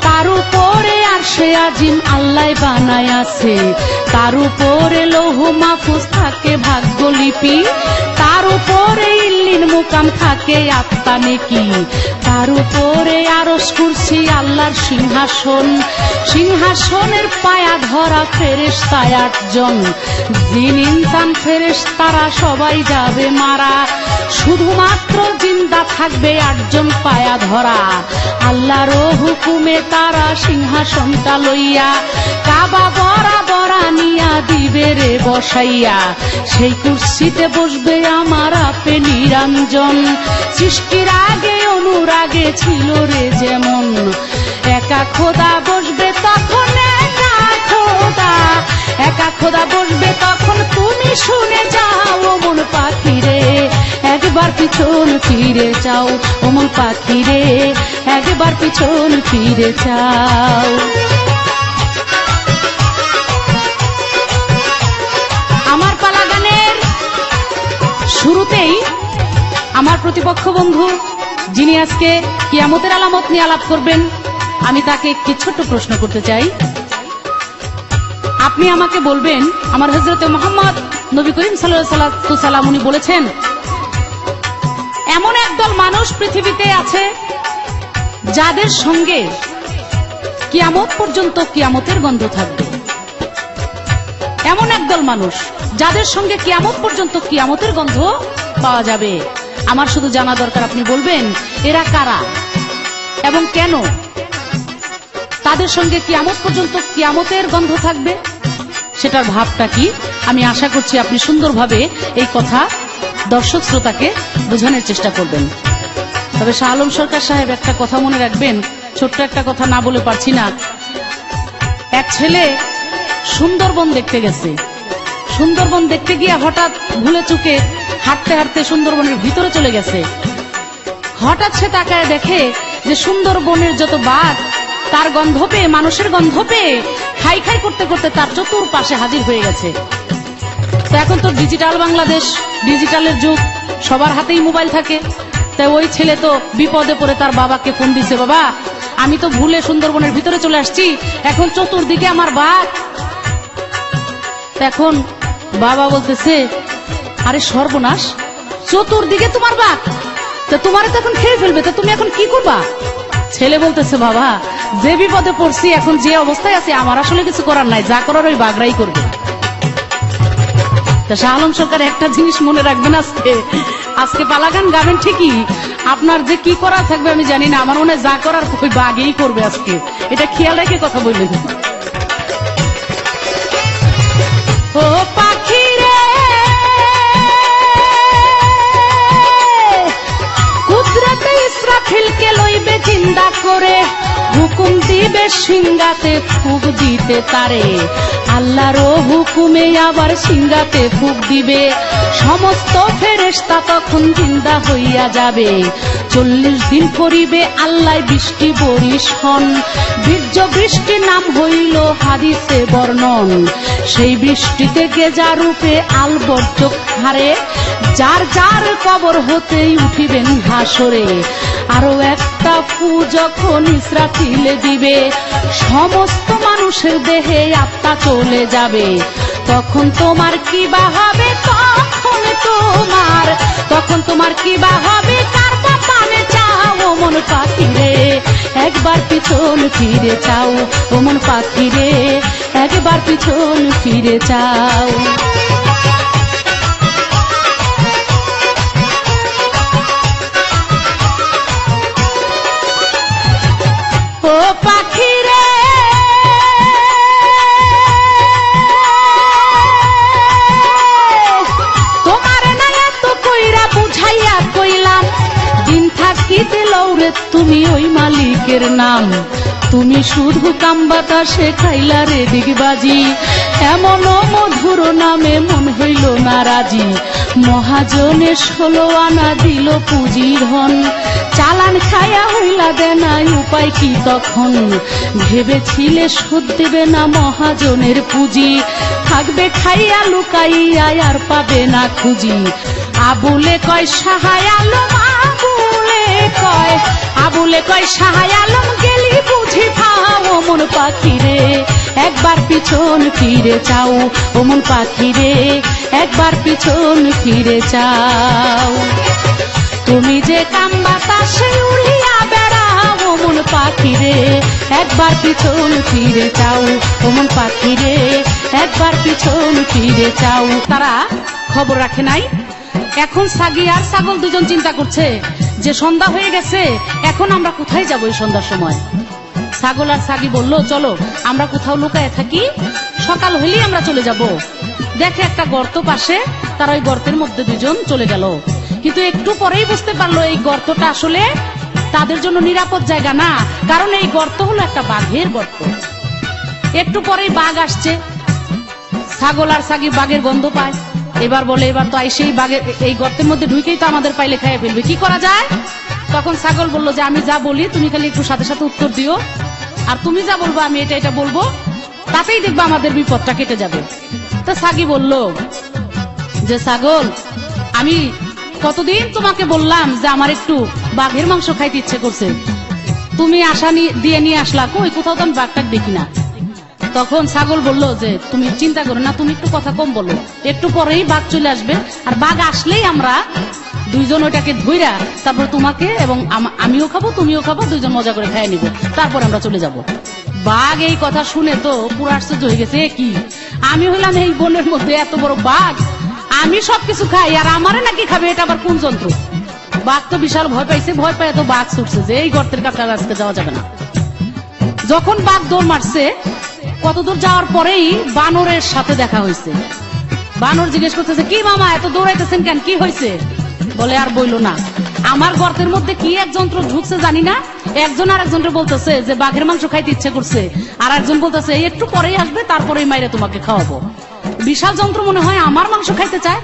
তার উপরে আরশে আজিম আল্লাহ বানায় আছে। তার উপরে লৌহ মাহফুজ থাকে ভাগ্যলিপি, তার উপরে ইল্লিন মুকাম থাকে আত্মা নেকি। তার উপরে আরশ কুরসি আল্লাহর সিংহাসন, সিংহাসনের পায়া ধরা ফেরেশতা 8 জন। জিন ইনসান ফেরেশতারা সবাই যাবে মারা, শুধুমাত্র জিন্দা থাকবে 8 জন পায়া ধরা। আল্লাহর হুকুমে তারা সিংহাসনটা লইয়া কাবা বরাবর আনিয়া দিবে রে বসাইয়া। সেই কুরসিতে বসবে আমার আপে নিরঞ্জন, সৃষ্টির আগে অনুরাগে ছিল রে যেমন। একা খোদা বসবে তখন একা খোদা বসবে তখন, তুমি শুনে যাও ও মন পাখি রে একবার পিছন ফিরে চাও, ও মন পাখি রে একবার পিছন ফিরে চাও। আমার পালা গানের শুরুতেই আমার প্রতিপক্ষ বন্ধু যিনি আজকে কিয়ামতের আলামত নিয়ে আলাপ করবেন, আমি তাকে একটি ছোট্ট প্রশ্ন করতে চাই। আপনি আমাকে বলবেন, আমার হযরতে মুহাম্মদ নবী করিম সাল্লাল্লাহু আলাইহি ওয়াসাল্লাম উনি বলেছেন, এমন একদল মানুষ পৃথিবীতে আছে যাদের সঙ্গে কিয়ামত পর্যন্ত কিয়ামতের গন্ধ থাকবে। এমন একদল মানুষ যাদের সঙ্গে কিয়ামত পর্যন্ত কিয়ামতের গন্ধ পাওয়া যাবে। আমার শুধু জানা দরকার, আপনি বলবেন এরা কারা এবং কেন তাদের সঙ্গে কিয়ামত পর্যন্ত কিয়ামতের গন্ধ থাকবে, সেটার ভাবটা কি। আমি আশা করছি আপনি সুন্দরভাবে এই কথা দর্শক শ্রোতাকে বোঝানোর চেষ্টা করবেন। তবে শাহ আলম সরকার সাহেব একটা কথা মনে রাখবেন, ছোট্ট একটা কথা না বলে পারছি না। এক ছেলে সুন্দরবন দেখতে গেছে, সুন্দরবন দেখতে গিয়ে হঠাৎ ভুলে চুকে হাঁটতে হাঁটতে সুন্দরবনের ভিতরে চলে গেছে। হঠাৎ সে তাকায় দেখে যে সুন্দরবনের যত বাঘ তার গন্ধ পেয়ে, মানুষের গন্ধ পেয়ে খাই খাই করতে করতে তার চতুর্পাশে হাজির হয়ে গেছে। তো এখন তো ডিজিটাল বাংলাদেশ, ডিজিটালের যুগ, সবার হাতেই মোবাইল থাকে। তাই ওই ছেলে তো বিপদে পড়ে তার বাবাকে ফোন দিছে, বাবা আমি তো ভুলে সুন্দরবনের ভিতরে চলে আসছি, এখন চতুর্দিকে আমার বাঘ। এখন বাবা বলতেছে, আরে সর্বনাশ, চতুর্দিকে তোমার বাঘ, তো তোমার তো এখন খেয়ে ফেলবে, তো তুমি এখন কি করবা? ছেলে বলতেছে, বাবা যে বিপদে পড়ছি, এখন যে অবস্থায় আছে আমার আসলে কিছু করার নাই, যা করার ওই বাঘরাই করবে। তা শাহ আলম সরকার একটা জিনিস মনে রাখবেন, আজকে পালাগান গাবেন ঠিকই, আপনার যে কি করা থাকবে আমি জানি না, আমার মনে হয় যা করার ওই বাঘেই করবে আজকে, এটা খেয়াল রেখে কথা বললেন। ও পাখি রে কুদরতে ইসরাফিলকে লইবে চিন্তা করে হুকুম দিবে সিংহাতে ফুক দিতে তারে। আল্লাহরও হুকুমে আবার সিংহাতে ফুক দিবে, সমস্ত ফেরেশতা তখন জিন্দা হইয়া যাবে। 40 দিন করিবে আল্লাহ বৃষ্টি বরিশন, বীর্য বৃষ্টি নাম হইল হাদিসে বর্ণন। সেই বৃষ্টিতে গেজা রূপে আলবর্জ হারে, যার যার কবর হতেই উঠিবেন হাসরে। আরো একটা ফু যখন ইসরাফিলে দিবে, সমস্ত মানুষের দেহে আত্মা চলে যাবে। তখন তোমার কি বা হবে, তখন তোমার কি বা হবে, কার পানে চাও ও মন পাখি রে, একবার পিছন ফিরে চাও ও মন পাখি রে, একবার পিছন ফিরে চাও। ও পাখি রে তোমার না এত কইরা বুঝাইয়া কইলাম, দিন থাকিতে লৌরে তুমি ওই মালিকের নাম। তুমি শুধু কাম বাতাসে খাইলা রে দিগবাজি, এমন মধুর নামে মন হইল না রাজি। মহাজনে 16 আনা দিল পুঁজি ধন, চালান খায়া হইলা দেনাই উপায় কি তখন। ভেবেছিলে শোধ দেবে না মহাজনের পুঁজি, থাকবে খাইয়া লুকাইয়া আর পাবে না খুঁজি। আবুলে কয় সাহায় আলম, আবুলে কয় সাহায় আলম, গেলি বুঝি পাও ও মন পাখি রে, একবার পিছন ফিরে চাও ও মন পাখি রে, একবার পিছন ফিরে চাও। তুমি যে কাম বাতাসে উড়িয়া বেড়াও ও মন পাখি রে, একবার পিছন ফিরে চাও ও মন পাখি রে, একবার পিছন ফিরে চাও। তারা খবর রাখে নাই। এখন সাগি আর ছাগল দুজন চিন্তা করছে যে সন্ধ্যা হয়ে গেছে, এখন আমরা কোথায় যাবো এই সন্ধ্যার সময়। ছাগল আর সাগি বলল চলো আমরা কোথাও লুকায় থাকি, সকাল হলেই আমরা চলে যাব। দেখে একটা গর্ত পাশে, তারা ওই গর্তের মধ্যে দুজন চলে গেল। কিন্তু একটু পরেই বুঝতে পারলো এই গর্তটা আসলে তাদের জন্য নিরাপদ জায়গা না, কারণ এই গর্ত হলো একটা বাঘের গর্ত। একটু পরেই বাঘ আসছে, ছাগল আর সাগি বাঘের গন্ধ পায়। এবার বলে এবার তো সেই বাঘের এই গর্তের মধ্যে ঢুকেই তো আমাদের পাইলে খেয়ে ফেলবে, কি করা যায়। তখন ছাগল বলল যে আমি যা বলি তুমি খালি একটু সাথে সাথে উত্তর দিও, আর তুমি যা বলবো আমি এটা এটা বলবো, তাতেই দেখবো আমাদের বিপদটা কেটে যাবে। তো সাগি বলল যে ছাগল, আমি কতদিন তোমাকে বললাম যে আমার একটু বাঘের মাংস খাইতে ইচ্ছে করছে, তুমি আশা দিয়ে নিয়ে আসলা, কই কোথাও তো আমি বাঘটা দেখি না। তখন ছাগল বলল যে তুমি চিন্তা করো না, তুমি একটু কথা কম বলো, একটু পরেই বাঘ চলে আসবে, আর বাঘ আসলেই আমরা দুইজন ওটাকে ধইরা তারপর তোমাকে এবং আমিও খাবো তুমিও খাবো, দুইজন মজা করে খাইয়ে নিব, তারপর আমরা চলে যাব। বাঘ এই কথা শুনে তো পুরো আশ্চর্য হয়ে গেছে, কি আমি হইলাম এই বনের মধ্যে এত বড় বাঘ, আমি সবকিছু খাই আর আমারে নাকি খাবে, এটা আবার কোন যন্ত্র। বাঘ তো বিশাল ভয় পাইছে, ভয় পায় তো বাঘ ছুটছে যে এই গর্তের কাছে আজকে যাওয়া যাবে না। যখন বাঘ দৌড় মারছে, কত দূর যাওয়ার পরেই বানরের সাথে দেখা হয়েছে। বানর জিজ্ঞেস করতেছে কি মামা এত দৌড়াইতেছেন কেন, কি হয়েছে। বলে আর বইলো না, আমার গর্তের মধ্যে কি এক যন্ত্র ঢুকছে জানি না, একজন আর একজনকে বলতেছে যে বাঘের মাংস খাইতে ইচ্ছে করছে, আর একজন বলতেছে একটু পরেই আসবে তারপরেই মাইরে তোমাকে খাওয়াবো। বিশাল যন্ত্র মনে হয় আমার মাংস খাইতে চায়,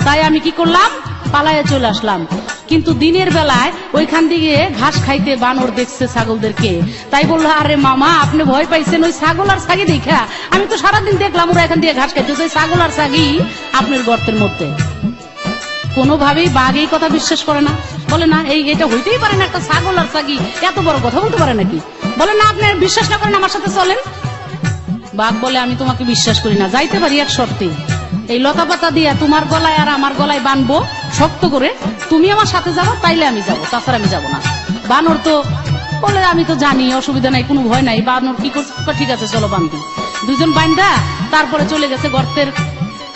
তাই আমি কি করলাম পালায়ে চলে আসলাম। কিন্তু দিনের বেলায় ওইখান দিকে ঘাস খাইতে বানর দেখছে ছাগলদেরকে, তাই বললো আরে মামা আপনি ভয় পাইছেন ওই ছাগল আর ছাগি দেখা, আমি তো সারাদিন দেখলাম ওরা এখান দিয়ে ঘাস খাইতে, ওই ছাগল আর ছাগি আপনার গর্তের মধ্যে। কোনোভাবেই বাঘ এই কথা বিশ্বাস করে না, বলে না এটা হইতেই পারে না, একটা ছাগল আর ছাগি এত বড় কথা বলতে পারে নাকি। বলে না আপনি বিশ্বাস না করেন আমার সাথে চলেন। বাঘ বলে আমি তোমাকে বিশ্বাস করি না, যাইতে পারি এক শর্তে, এই লতা পাতা দিয়ে তোমার গলায় আর আমার গলায় বানবো শক্ত করে, তুমি আমার সাথে যাবো তাইলে আমি যাবো, তাছাড়া আমি যাবো না। বানর তো বলে আমি তো জানি অসুবিধা নাই, কোনো ভয় নাই। বানর কি করছে, ঠিক আছে চলো বান্ধি। দুইজন বান্ধা তারপরে চলে গেছে গর্তের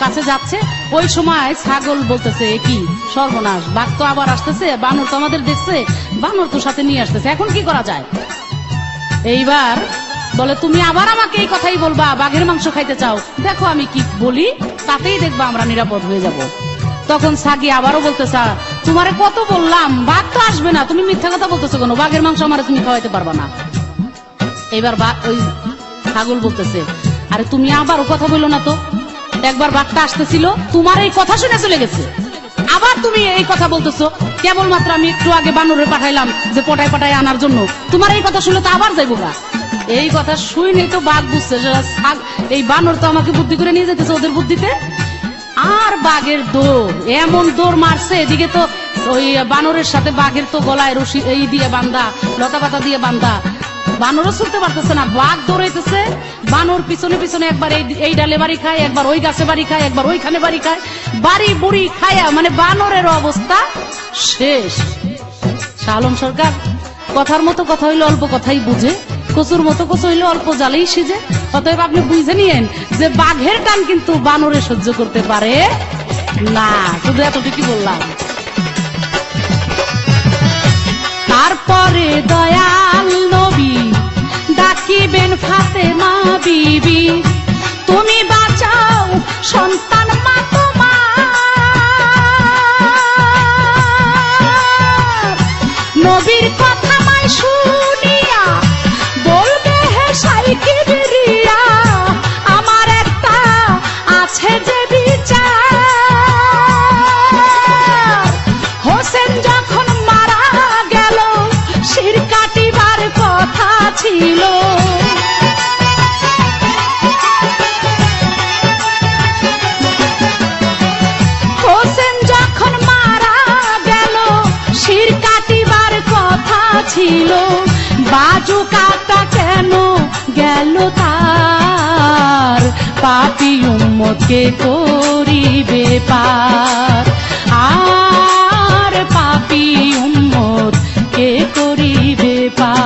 কাছে যাচ্ছে। ওই সময় ছাগল বলতেছে কি সর্বনাশ, বাঘ তো আবার আসতেছে, বানর তো আমাদের দেখছে, বানর তো সাথে নিয়ে আসতেছে, এখন কি করা যায়। এইবার বলে তুমি আবার আমাকে এই কথাই বলবা বাঘের মাংস খাইতে চাও, দেখো আমি কি বলি, তাতেই দেখবা আমরা নিরাপদ হয়ে যাব। তখন সাগি আবারও বলতেছে তোমারে কত বললাম বাঘ তো আসবে না, তুমি মিথ্যা কথা বলতেছো কেন? বাঘের মাংস আমারে তুমি খাওয়াইতে পারবা না। এবার ওই ছাগল বলতেছে, আরে তুমি আবারও কথা বললো না তো, একবার বাঘটা আসতেছিল তোমার এই কথা শুনে চলে গেছে, আবার তুমি এই কথা বলতেছো। কেবলমাত্র আমি একটু আগে বানরে পাঠাইলাম যে পটায় পটায় আনার জন্য, তোমার এই কথা শুনলে তো আবার যাইবো গা। এই কথা শুনে তো বাঘ বুঝছে এই বানর তো আমাকে বুদ্ধি করে নিয়ে যেতেছে ওদের বুদ্ধিতে। আর বাঘের দৌড়, এমন দৌড় মারছে, এদিকে তো ওই বানরের সাথে বাঘের তো গলায় রশি এই দিয়ে বান্ধা, লতা পাতা দিয়ে বান্ধা, বানরও ছুটতে পারতেছে না, বাঘ দৌড়াইতেছে। বানর পিছনে পিছনে একবার এই ডালে বাড়ি খায়, একবার ওই গাছে বাড়ি খায়, একবার ওইখানে বাড়ি খায়, বাড়ি বুড়ি খায়া মানে বানরের অবস্থা শেষ। শাহ আলম সরকার কথার মতো কথা হইলে অল্প কথাই বুঝে, কচুর মতো কচু হইলে অল্প জালেই সিজে। অতএব আপনি বুঝে নিয়েন যে বাঘের টান কিন্তু বানরে সহ্য করতে পারে না। শুধু এতটুকু বললাম। তারপরে দয়াল নবী ডাকিবেন ফাতেমা বিবি, তুমি বাঁচাও সন্তান মা তোমার। নবীর কথা মাই শুনিয়া বলবে হে সাইকি বিরিয়া, আমার একটা আছে যে বিচার। হোসেন যখন মারা গেল শির কাটিবার কথা ছিল, হোসেন যখন মারা গেল শির কাটিবার কথা ছিল, বাজু কাটা কেন গেল তার, পাপী উম্মতকে করিবে পার। আর পাপী উম্মত কে করিবে পার।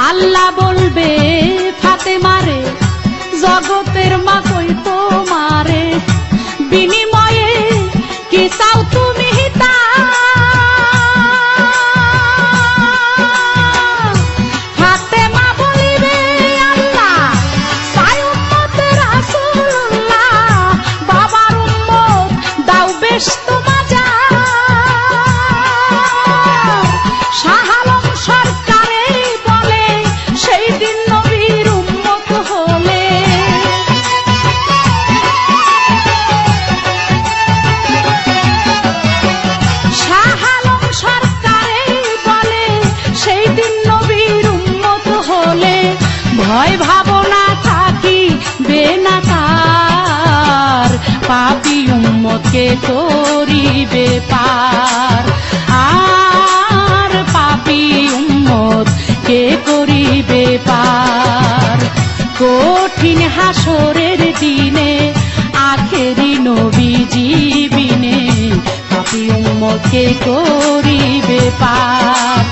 আল্লাহ বলবে ফাতেমারে, জগতের মা কই তোমারে, বিনিময়ে কি চাও তুমি তা। ফাতেমা বলিবে আল্লাহ চাই উম্মত রাসূলুল্লাহ, বাবার উম্মত দাও বেশ তোমা যা। শাহ আলম সরকারে বলে সেই দিন নবীর উম্মত হলে, শাহ আলম সরকারে বলে সেই দিন নবীর উম্মত হলে, ভয় ভাবনা থাকিবে না তার, পাপী উম্মতকে করিবে পার। আর পাপী উম্মত কে করিবে পার। কঠিন হাসরের দিনে আখেরি নবীজি বিনে, পাপী উম্মতকে করিবে পার।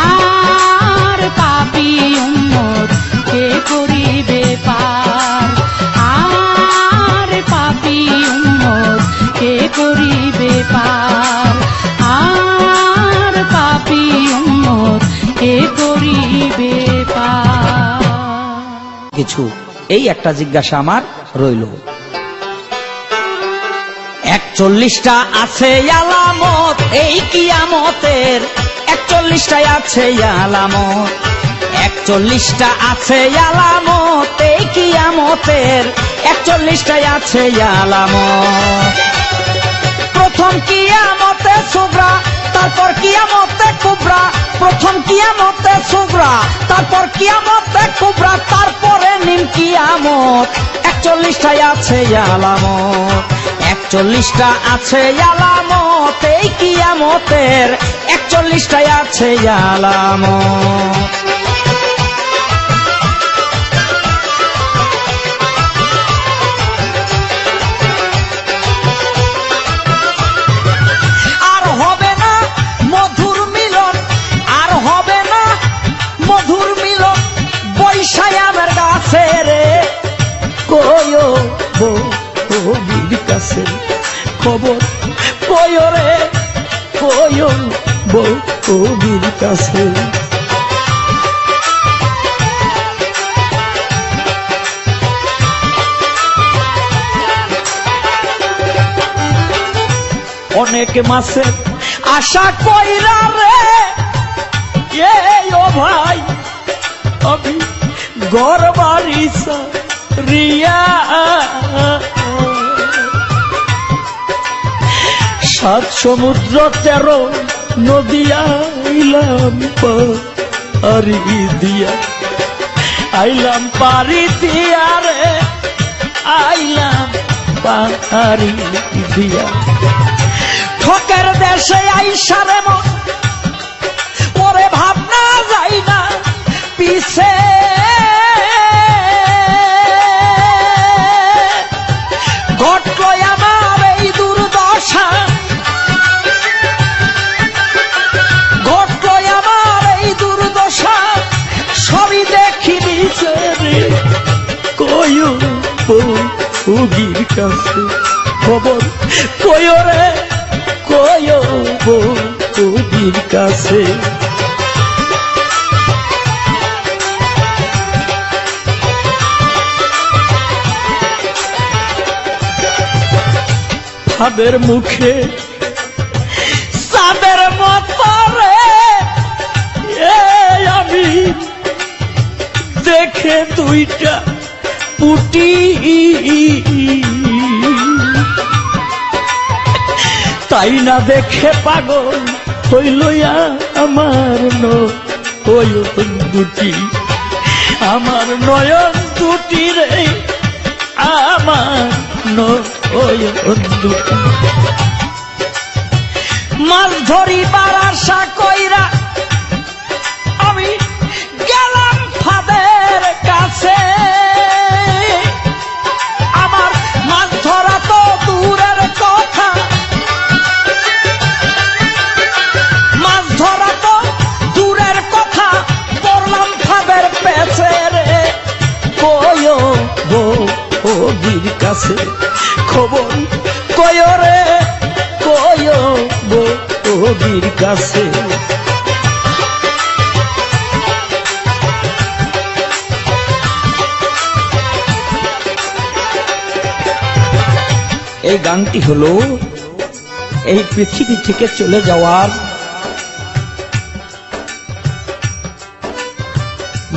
আর পাপী উম্মত কে করিবে পার। আর পাপী উম্মত কে করিবে পার। আর পাপী উম্মত কে করিবে পার। কিছু এই একটা জিজ্ঞাসা আমার রইল। 41টা আছে আলামত এই কিয়ামতের, 41টাই আছে আলামত, 41টা আছে আলামত এই কিয়ামতের, 41টাই আছে আলামত। প্রথম কিয়ামতে সুগরা, তারপর কিয়ামতে কুবরা, প্রথম কিয়ামতে সুগরা, তারপর কিয়ামতে কুবরা, তারপরে নিম কিয়ামত। 41টাই আছে আলামত, 41টা আছে আলামত এই কিয়ামতের, 41টাই আছে আলামত। আর হবে না মধুর মিলন, আর হবে না মধুর মিলন বৈশায়ামের কাছে রে, কয়ো বীর কাছে খবর কয়ো রে, কয়ো বগির কাছে। অনেক মাসে আশা কইরা রে ও ভাই আমি ঘর বাড়ি রিয়া সাত সমুদ্র 13 নদী আইলাম পারি দিয়া, আইলাম পারি দিয়া রে আইলাম পারি দিয়া। ঠকের দেশে আইসারে মন ওরে ভাবনা যাই না পিছে, ঘটলো আমার এই দুর্দশা, ঘটলো আমার এই দুর্দশা, সবই দেখি নিজেরে কয়ো বগির কাছে খবর কয়ো রে কয়ো বগির কাছে। ভাবের মুখে চাঁদের মতো রে আমি দেখে দুইটা পুটি, তাই না দেখে পাগল হইল আমার নয়ন দুটি, আমার নয়ন দুটি রে আমার নয়ন দুটি। মাছ ধরিবার আশা কইরা আমি গেলাম ফাদের কাছে, আমার মাছ ধরা তো দূরের কথা, মাছ ধরা তো দূরের কথা, পড়লাম ফাদের পেছে রে কয়ো বগির কাছে খবর কয়ো রে কয়ো বগির কাছে। এই গানটি হলো এই পৃথিবী থেকে চলে যাওয়ার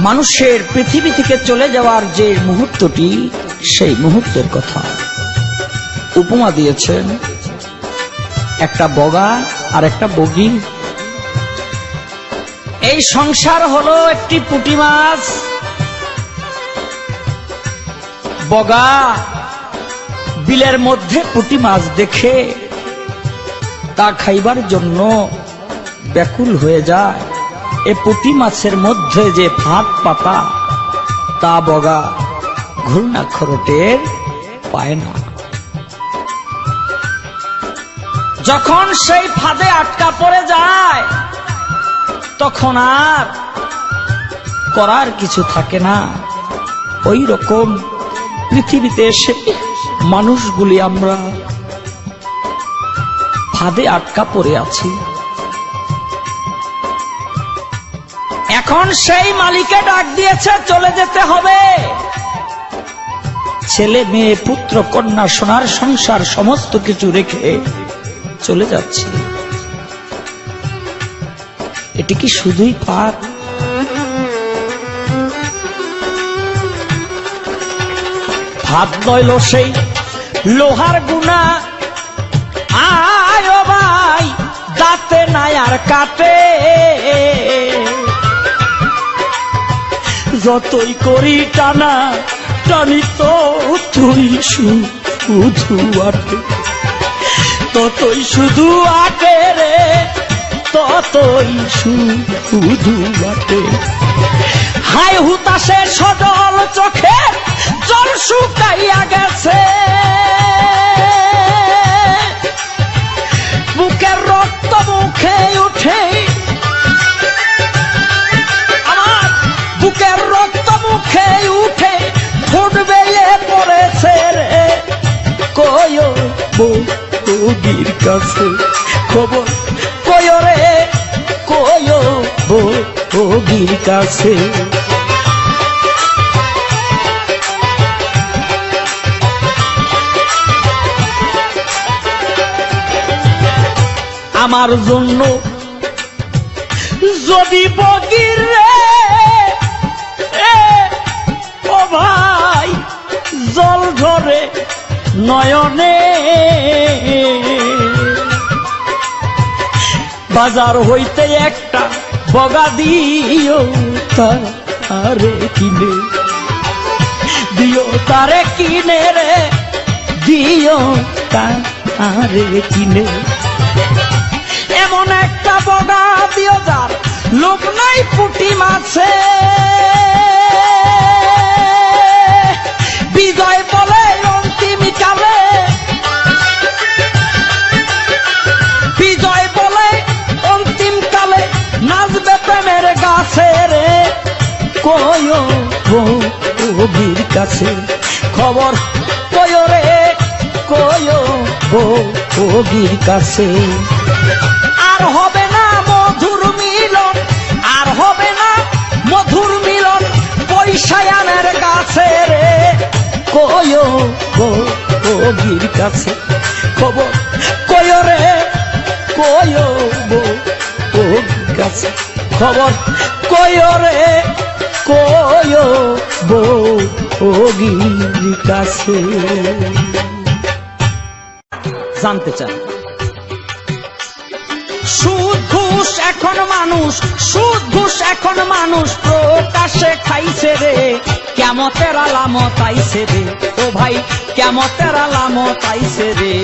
মানুষের পৃথিবী থেকে চলে যাওয়ার যে মুহূর্তটি, সেই মুহূর্তের কথা উপমা দিয়েছেন একটা বগা আর একটা বগি। এই সংসার হলো একটি পুঁটি মাছ, বগা বিলের মধ্যে পুঁটি মাছ দেখে তা খাইবার জন্য ব্যাকুল হয়ে যায়। এ পুঁটি মাছের মধ্যে যে ফাঁদ পাতা তা বগা ঘূর্ণাক্ষরটের পায় না। যখন সেই ফাঁদে আটকা পড়ে যায় তখন আর করার কিছু থাকে না। ওই রকম পৃথিবীতে এসে মানুষগুলি আমরা ফাঁদে আটকা পড়ে আছি। এখন সেই মালিকে ডাক দিয়েছে চলে যেতে হবে। ছেলে মেয়ে পুত্র কন্যা সোনার সংসার সমস্ত কিছু রেখে চলে যাচ্ছে। এটি কি শুধুই পাপ? ভাত নইল সেই লোহার গুণা, আয় ভাই দাঁতে নাই আর কাটে, যতই করি টানা টানি তো তুই শুধু আটে, ততই শুধু আটে রে, ততই শুধু আটে। হাই হুতাশে সজল চোখে জল শুকাইয়া গেছে, বুকের রক্ত মুখে উঠে, আমার বুকের রক্ত মুখে উঠে ঠোঁট বেয়ে পড়েছে রে, কয়ো বগির কাছে খবর কয়ো রে ভোগীর কাছে। আমার জন্য যদি বগির রে ও ভাই জল ঝরে নয়নে, বাজার হইতে একটা বগা দিও তারে কিনে, দিও তারে কিনে রে, দিও তারে কিনে। এমন একটা বগা দিও যার লোক নাই পুটি মাছে, বিজয় বলে অন্তিম কালে, বিজয় বলে অন্তিম কালে নাচবে প্রেমের গাছে রে। কয়ো ভোগীর কাছে খবর কয়ো রে, কয়ো ভোগীর কাছে। আর হবে না মধুর মিলন, আর হবে না মধুর মিলন পয়সায়ানের কাছে রে। কয়ো ভোগীর কাছে খবর কয়ো রে, কয়ো ভোগীর কাছে খবর কয়ো রে, কয়ো ভোগীর কাছে। জানতে চাই সুদ ঘুষ এখন মানুষ, সুদ ঘুষ এখন মানুষ প্রকাশে খাইছে রে। কিয়ামতের আলামত আইছে রে ও ভাই, কিয়ামতের আলামত আইছে রে।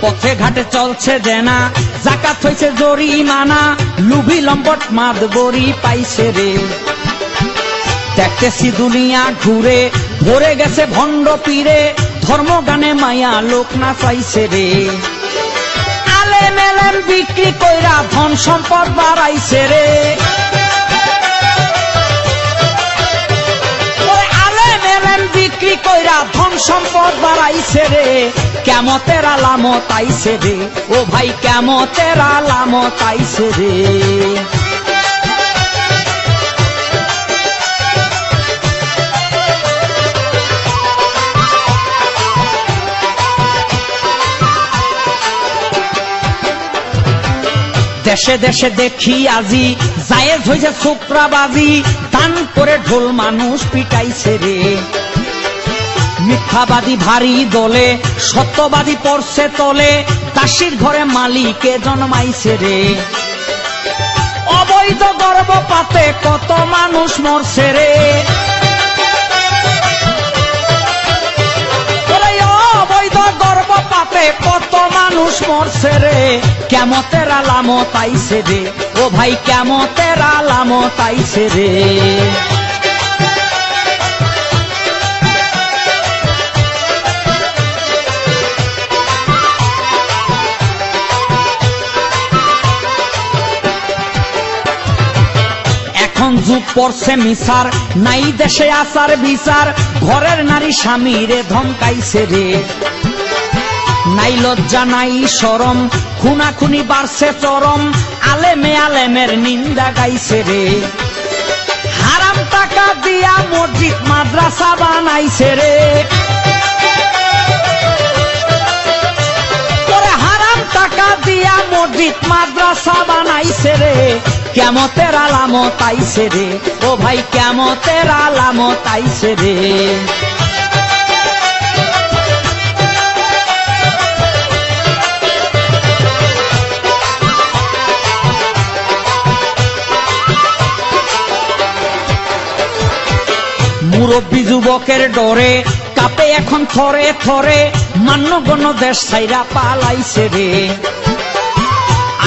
পথে ঘাটে চলছে দেনা, জাকাত হইছে জরিমানা, লুভি লম্পট মাদ বড়ি পাইছে রে। দেখতেছি দুনিয়া ঘুরে, ভরে গেছে ভণ্ড পীরে, ধর্ম গানে মায়া লোক না চাইছে রে। আলেম এলেম বিক্রি কইরা ধন সম্পদ বাড়াইছে রে। আলেম এলেম বিক্রি কইরা ধন সম্পদ বাড়াইছে রে। কিয়ামতের আলামত আইছে রে ও ভাই, কিয়ামতের আলামত আইছে রে। দেশে দেশে দেখি আজি জায়েজ হইছে ছোকরাবাজি, দান করে ঢোল মানুষ পিটাইছে রে। মিথ্যাবাদী ভারী দলে, সত্যবাদী পড়ছে তলে, দাসীর ঘরে মালিকে জন্মাইছে রে। অবৈধ গর্ভপাতে কত মানুষ মরছে রে। অবৈধ গর্ভপাতে কত মানুষ মরছে রে। কিয়ামতের আলামত আইছে রে ও ভাই, কিয়ামতের আলামত আইছে রে। যুগ পড়ছে মিসার, নাই দেশে আচার বিচার, ঘরের নারী স্বামীরে ধমকাইছে রে। নাই লজ্জা নাই শরম, খুনাখুনি বাড়ছে চরম, আলেমে আলেমের নিন্দা গাইছে রে। হারাম টাকা দিয়া মসজিদ মাদ্রাসা বানাইছে রে। হারাম টাকা দিয়া মসজিদ মাদ্রাসা বানাইছে রে। কিয়ামতের আলামত আইছে রে ও ভাই, কিয়ামতের আলামত আইছে রে। মুরব্বী যুবকের ডরে কাঁপে এখন থরে থরে, মান্যগণ্য দেশ ছাইরা পালাইছে রে।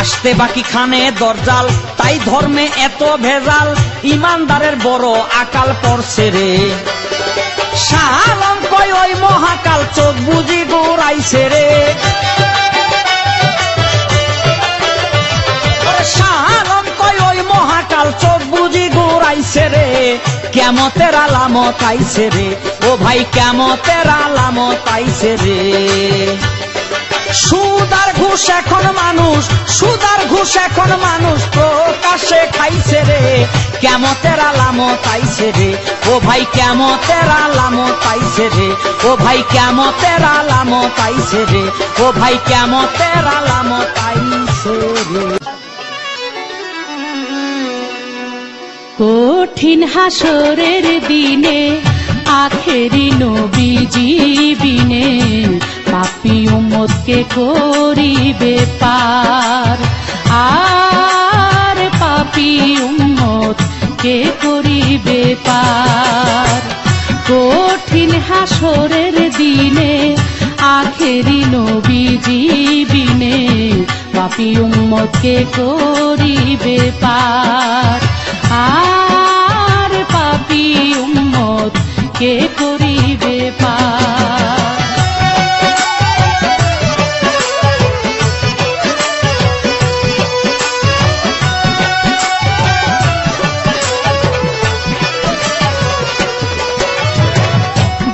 আসতে বাকি খানে দরজাল, তাই ধর্মে এত ভেজাল, ইমানদারের বড় আকাল পড়ছে রে। শাহ আলম কয় ওই মহাকাল চোখ বুঝি গোড়াইছে রে। শাহ আলম কয় ওই মহাকাল চোখ বুঝি গোড়াইছে আইছে রে, কিয়ামতের আলামত আইছে রে, ও ভাই কিয়ামতের আলামত আইছে রে। সুদ আর ঘুষ এখন মানুষ, সুদ আর ঘুষ এখন মানুষ প্রকাশে খাইছে রে, কিয়ামতের আলামত আইছে রে, ও ভাই কিয়ামতের আলামত আইছে রে, ও ভাই কিয়ামতের আলামত আইছে রে, ও ভাই কিয়ামতের আলামত আইছে রে। কঠিন হাসরের দিনে আখেরি নবীজি বিনে পাপী উম্মতকে করিবে পার, আর পাপী উম্মতকে করিবে পার। কঠিন হাসরের দিনে আখেরি নবীজি বিনে পাপী উম্মতকে করিবে পার, আর পাপী উম্মতকে করিবে পার।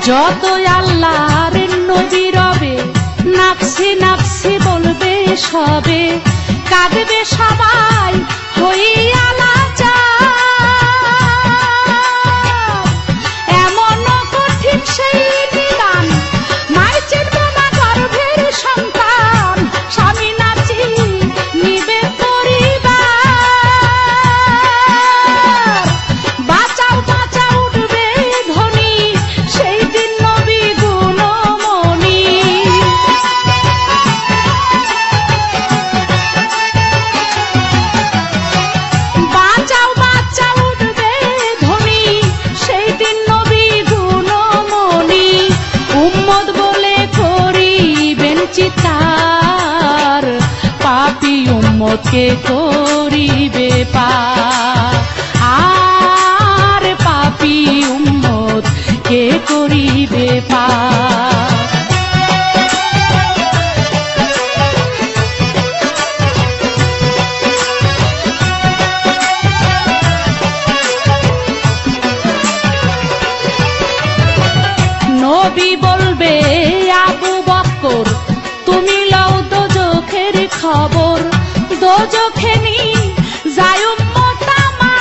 যত আল্লাহর নবী রবে নাফসি নাফসি বলবে সবে, কাঁদবে সবাই হইয়া লাচার। এমন কঠিন সেই নিদান মাই চিনবে না গর্ভের সন্তান, স্বামী নাচি নিবে পরিবার। বাঁচাও বাঁচাও উঠবে ধ্বনি সেই দিন নবী গুণমণি। বাঁচাও বাঁচাও উঠবে ধ্বনি সেই দিন নবী গুণমণি। উম্মত বলে করিবেন চিৎকার, পাপী উম্মতকে করিবে পার, আর পাপী উম্মতকে করিবে পার। নবী বলবে আবু বকর তুমি লও দোজখের খবর, দোজখে নি যায় উম্মত আমার।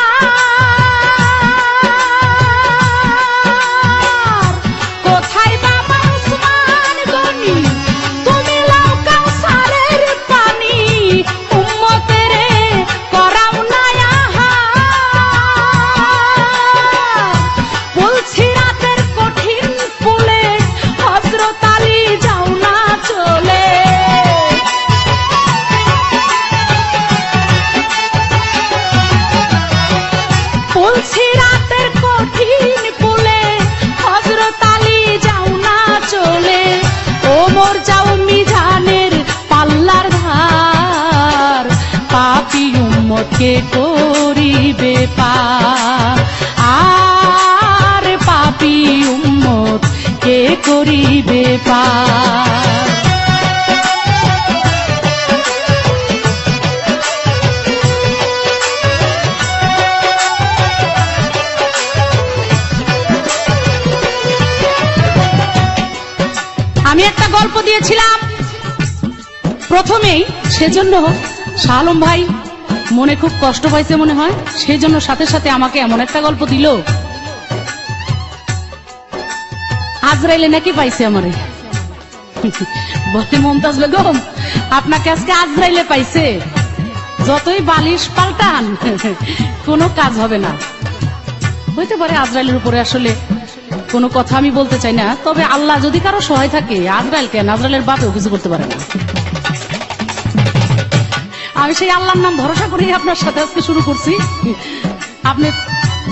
কোথায় বাবা উসমান গনি তুমি লও কাউসারের পানি, উম্মতের করাও না আহার। বলছি রাতের কঠিন পুলে হযরত আলী যাও না চলে। বলছি রাতের কঠিন পুলে হযরত আলী যাও না চলে। ওমর যাও মিজানের পাল্লার ধার, পাপী উম্মতকে করিবে পার, আর পাপী উম্মতকে করিবে পার। আমি একটা গল্প দিয়েছিলাম প্রথমেই, সেজন্য শাহ আলম ভাই মনে খুব কষ্ট পাইছে মনে হয়, সেজন্য সাথে সাথে আমাকে এমন একটা গল্প দিল। আজরাইলে নাকি পাইছে আমারে, বলে মমতাজ বেগম আপনাকে আজকে আজরাইলে পাইছে, যতই বালিশ পাল্টান কোনো কাজ হবে না। হইতে পারে আজরাইলের উপরে আসলে কোনো কথা আমি বলতে চাই না, তবে আল্লাহ যদি কারো সহায় থাকে আজরাইল কেন, আজরাইলের বাপেও কিছু করতে পারে না। আমি সেই আল্লাহর নাম ভরসা করে আপনার সাথে আজকে শুরু করছি, আপনি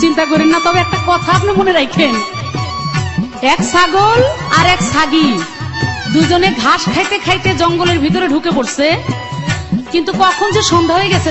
চিন্তা করেন না। তবে একটা কথা আপনি মনে রাখেন, এক ছাগল আর এক ছাগি দুজনে ঘাস খাইতে খাইতে জঙ্গলের ভিতরে ঢুকে পড়ছে, কিন্তু কখন যে সন্ধ্যা হয়ে গেছে